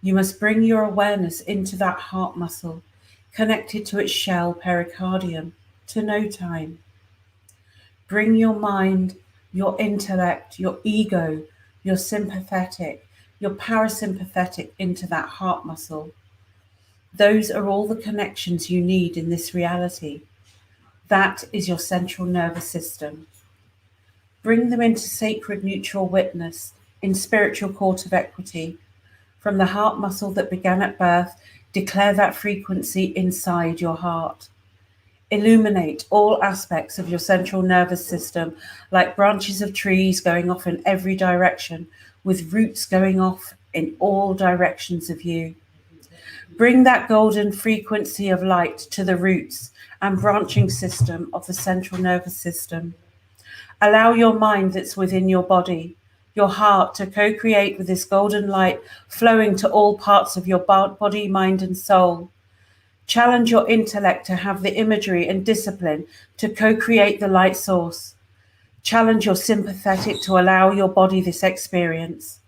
You must bring your awareness into that heart muscle, connected to its shell pericardium, to no time. Bring your mind, your intellect, your ego, your sympathetic, your parasympathetic into that heart muscle. Those are all the connections you need in this reality. That is your central nervous system. Bring them into sacred neutral witness, in spiritual court of equity. From the heart muscle that began at birth, declare that frequency inside your heart. Illuminate all aspects of your central nervous system like branches of trees going off in every direction, with roots going off in all directions of you. Bring that golden frequency of light to the roots and branching system of the central nervous system. Allow your mind that's within your body, your heart, to co-create with this golden light flowing to all parts of your body, mind, and soul. Challenge your intellect to have the imagery and discipline to co-create the light source. Challenge your sympathetic to allow your body this experience.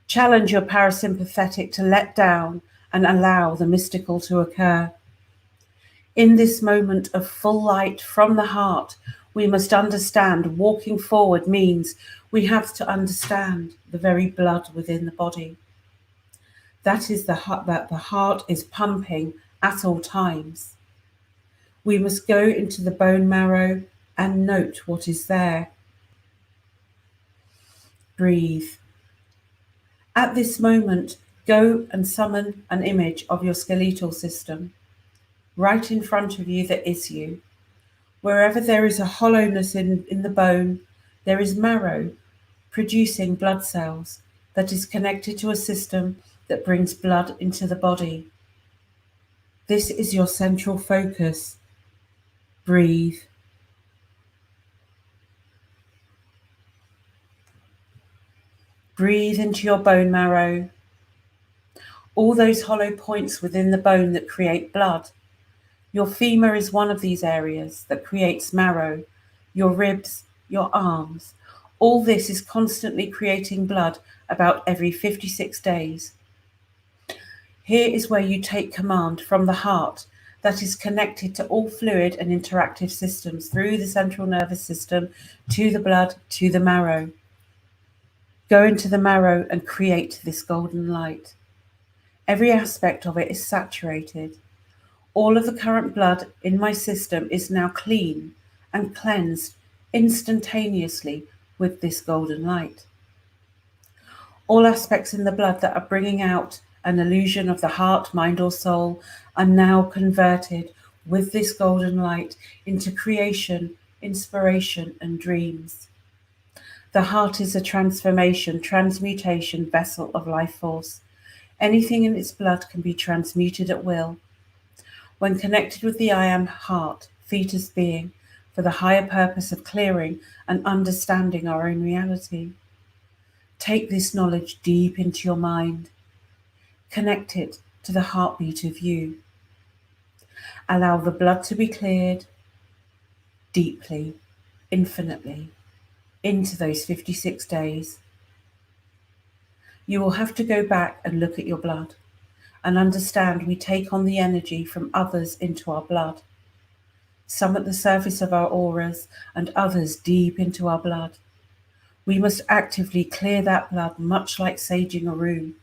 Challenge your parasympathetic to let down and allow the mystical to occur. In this moment of full light from the heart, we must understand walking forward means we have to understand the very blood within the body. That is that the heart is pumping at all times. We must go into the bone marrow and note what is there. Breathe. At this moment, go and summon an image of your skeletal system. Right in front of you, that is you. Wherever there is a hollowness in the bone, there is marrow producing blood cells that is connected to a system that brings blood into the body. This is your central focus. Breathe. Breathe into your bone marrow. All those hollow points within the bone that create blood. Your femur is one of these areas that creates marrow. Your ribs, your arms. All this is constantly creating blood about every 56 days. Here is where you take command from the heart that is connected to all fluid and interactive systems through the central nervous system, to the blood, to the marrow. Go into the marrow and create this golden light. Every aspect of it is saturated. All of the current blood in my system is now clean and cleansed instantaneously with this golden light. All aspects in the blood that are bringing out an illusion of the heart, mind, or soul are now converted with this golden light into creation, inspiration, and dreams. The heart is a transformation, transmutation vessel of life force. Anything in its blood can be transmuted at will. When connected with the I Am heart, fetus being, for the higher purpose of clearing and understanding our own reality. Take this knowledge deep into your mind. Connect it to the heartbeat of you. Allow the blood to be cleared deeply, infinitely, into those 56 days. You will have to go back and look at your blood and understand we take on the energy from others into our blood. Some at the surface of our auras and others deep into our blood. We must actively clear that blood, much like saging a room.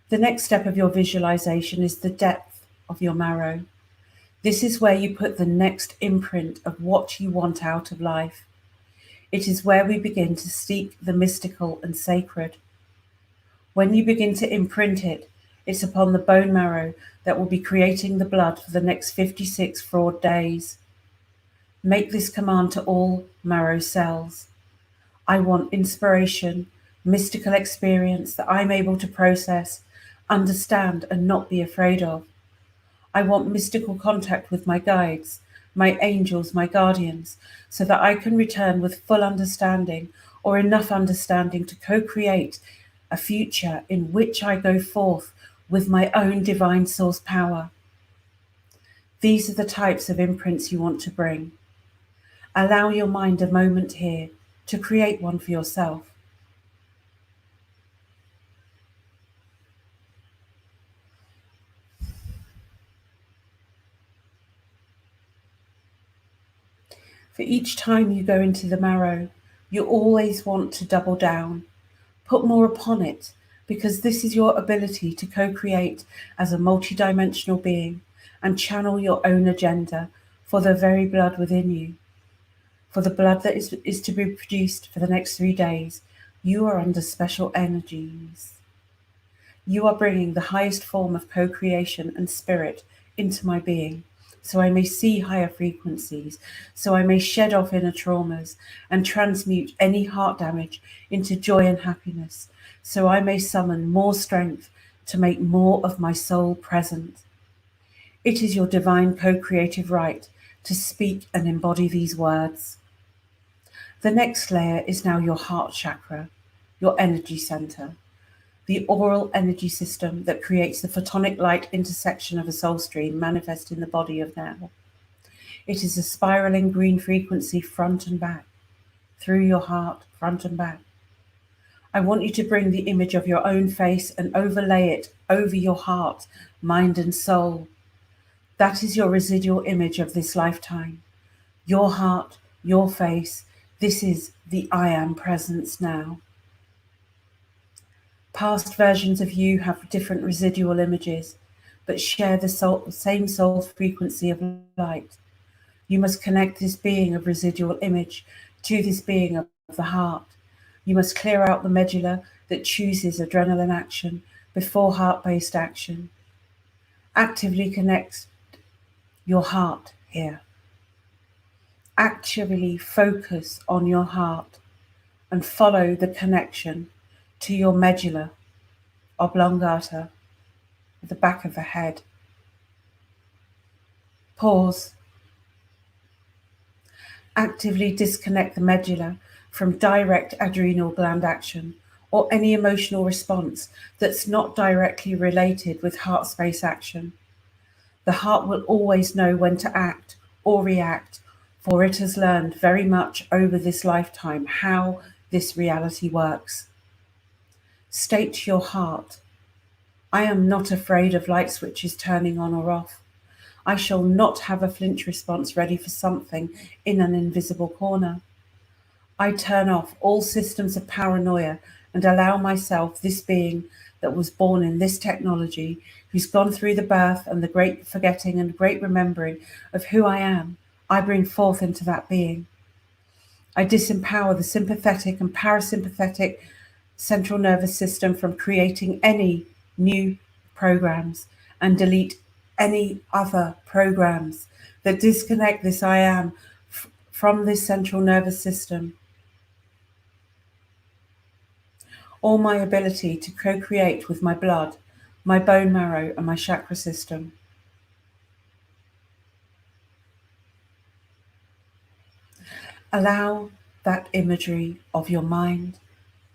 The next step of your visualization is the depth of your marrow. This is where you put the next imprint of what you want out of life. It is where we begin to seek the mystical and sacred. When you begin to imprint it, it's upon the bone marrow that will be creating the blood for the next 56 fraud days. Make this command to all marrow cells. I want inspiration, mystical experience that I'm able to process, understand, and not be afraid of. I want mystical contact with my guides, my angels, my guardians, so that I can return with full understanding or enough understanding to co-create a future in which I go forth with my own divine source power. These are the types of imprints you want to bring. Allow your mind a moment here to create one for yourself. For each time you go into the marrow, you always want to double down. Put more upon it, because this is your ability to co-create as a multidimensional being and channel your own agenda for the very blood within you. For the blood that is to be produced for the next 3 days, you are under special energies. You are bringing the highest form of co-creation and spirit into my being, so I may see higher frequencies, so I may shed off inner traumas and transmute any heart damage into joy and happiness, so I may summon more strength to make more of my soul present. It is your divine co-creative right to speak and embody these words. The next layer is now your heart chakra, your energy center, the aural energy system that creates the photonic light intersection of a soul stream manifest in the body of now. It is a spiraling green frequency front and back, through your heart, front and back. I want you to bring the image of your own face and overlay it over your heart, mind and soul. That is your residual image of this lifetime. Your heart, your face, this is the I Am presence now. Past versions of you have different residual images, but share the same soul frequency of light. You must connect this being of residual image to this being of the heart. You must clear out the medulla that chooses adrenaline action before heart-based action. Actively connect your heart here. Actively focus on your heart and follow the connection to your medulla oblongata at the back of the head. Pause. Actively disconnect the medulla from direct adrenal gland action or any emotional response that's not directly related with heart space action. The heart will always know when to act or react, for it has learned very much over this lifetime how this reality works. State to your heart, I am not afraid of light switches turning on or off. I shall not have a flinch response ready for something in an invisible corner. I turn off all systems of paranoia and allow myself, this being that was born in this technology, who's gone through the birth and the great forgetting and great remembering of who I am, I bring forth into that being. I disempower the sympathetic and parasympathetic central nervous system from creating any new programs and delete any other programs that disconnect this I Am from this central nervous system. or my ability to co-create with my blood, my bone marrow, and my chakra system. Allow that imagery of your mind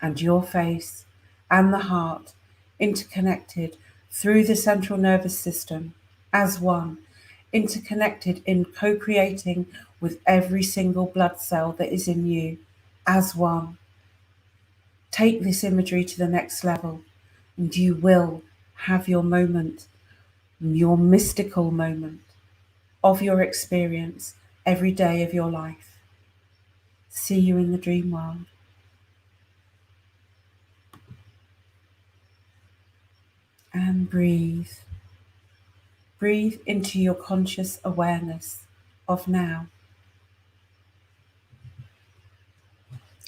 and your face and the heart interconnected through the central nervous system as one, interconnected in co-creating with every single blood cell that is in you as one. Take this imagery to the next level and you will have your moment, your mystical moment of your experience every day of your life. See you in the dream world. And breathe. Breathe into your conscious awareness of now.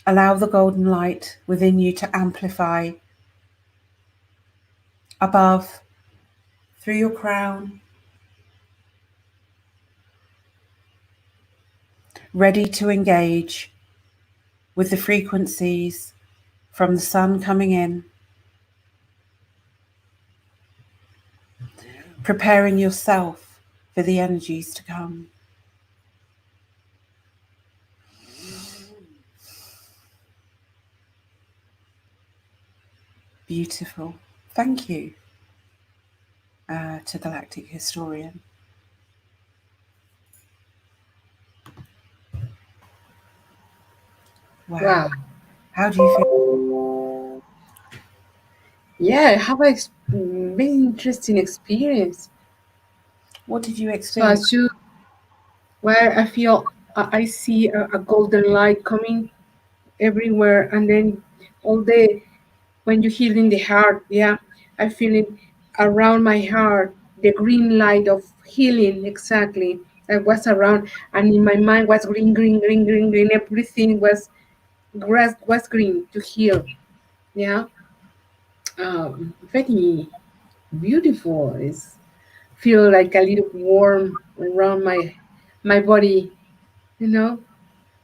Allow the golden light within you to amplify above, through your crown, ready to engage with the frequencies from the sun coming in, preparing yourself for the energies to come. Beautiful. Thank you to Galactic Historian. Wow. How do you feel? Yeah, I have a very interesting experience. What did you So experience? as you, where I feel I see a golden light coming everywhere, and then all the when you heal in the heart, yeah, I feel it around my heart, the green light of healing exactly that was around, and in my mind was green, green, green, green, green. Everything was grass was green to heal, yeah. Very beautiful. It's feel like a little warm around my body, you know.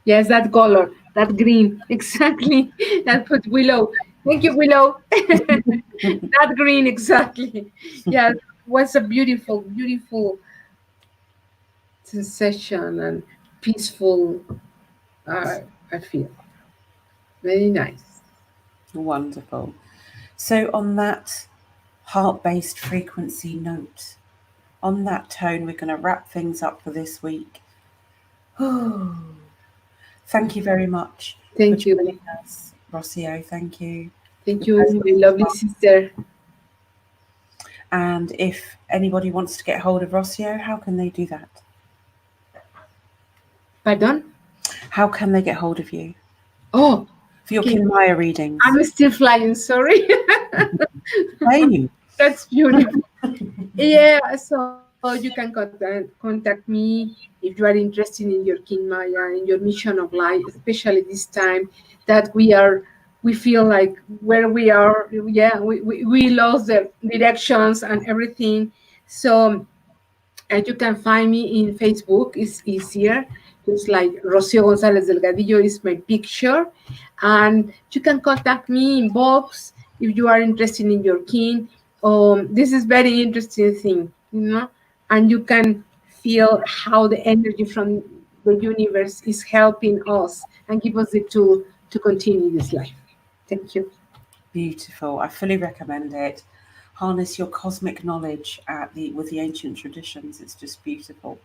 Yes, that color, that green, exactly. That put Willow. Thank you, Willow. That green, exactly. Yeah, was a beautiful, beautiful sensation and peaceful. I feel very nice. Wonderful. So on that heart-based frequency note, on that tone, we're going to wrap things up for this week. Thank you very much for Thank joining you. us, Rocio. Thank you. Thank The you, pleasure my was lovely mine. sister. And if anybody wants to get hold of Rocio, how can they do that? Pardon? How can they get hold of you Oh, for your okay. Kinmaya readings? I'm still flying, sorry. Hey. That's beautiful. Yeah, so you can contact me if you are interested in your King Maya and your mission of life, especially this time that we feel like where we are, yeah, we lost the directions and everything. So and you can find me in Facebook. It's easier. Just like Rocio González Delgadillo is my picture. And you can contact me in box if you are interested in your kin. This is very interesting thing, you know, and you can feel how the energy from the universe is helping us and give us the tool to continue this life. Thank you. Beautiful. I fully recommend it. Harness your cosmic knowledge with the ancient traditions. It's just beautiful.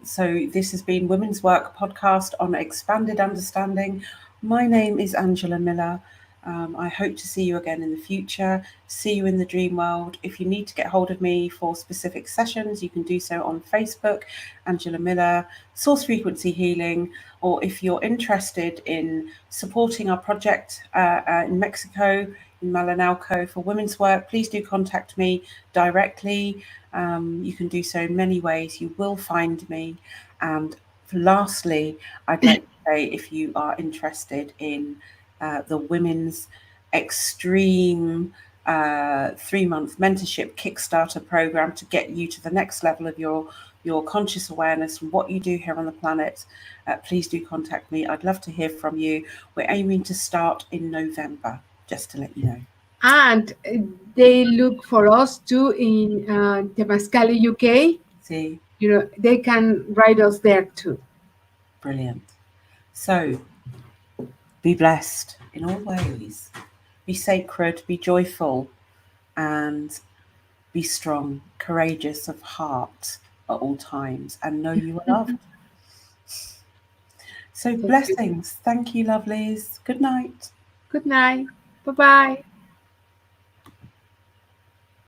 So this has been Women's Work podcast on expanded understanding. My name is Angela Miller. I hope to see you again in the future. See you in the dream world. If you need to get hold of me for specific sessions, you can do so on Facebook, Angela Miller, Source Frequency Healing, or if you're interested in supporting our project in Mexico, in Malinalco for women's work, please do contact me directly. You can do so in many ways. You will find me. And lastly, I'd like to say if you are interested in the Women's Extreme 3-month mentorship Kickstarter program to get you to the next level of your conscious awareness and what you do here on the planet, please do contact me. I'd love to hear from you. We're aiming to start in November. just to let you know. And they look for us too in Temascali, UK. See, They can write us there too. brilliant. So be blessed in all ways. Be sacred, be joyful, and be strong, courageous of heart at all times, and know you are loved. So blessings. Thank you, lovelies. Good night. Good night. Bye-bye.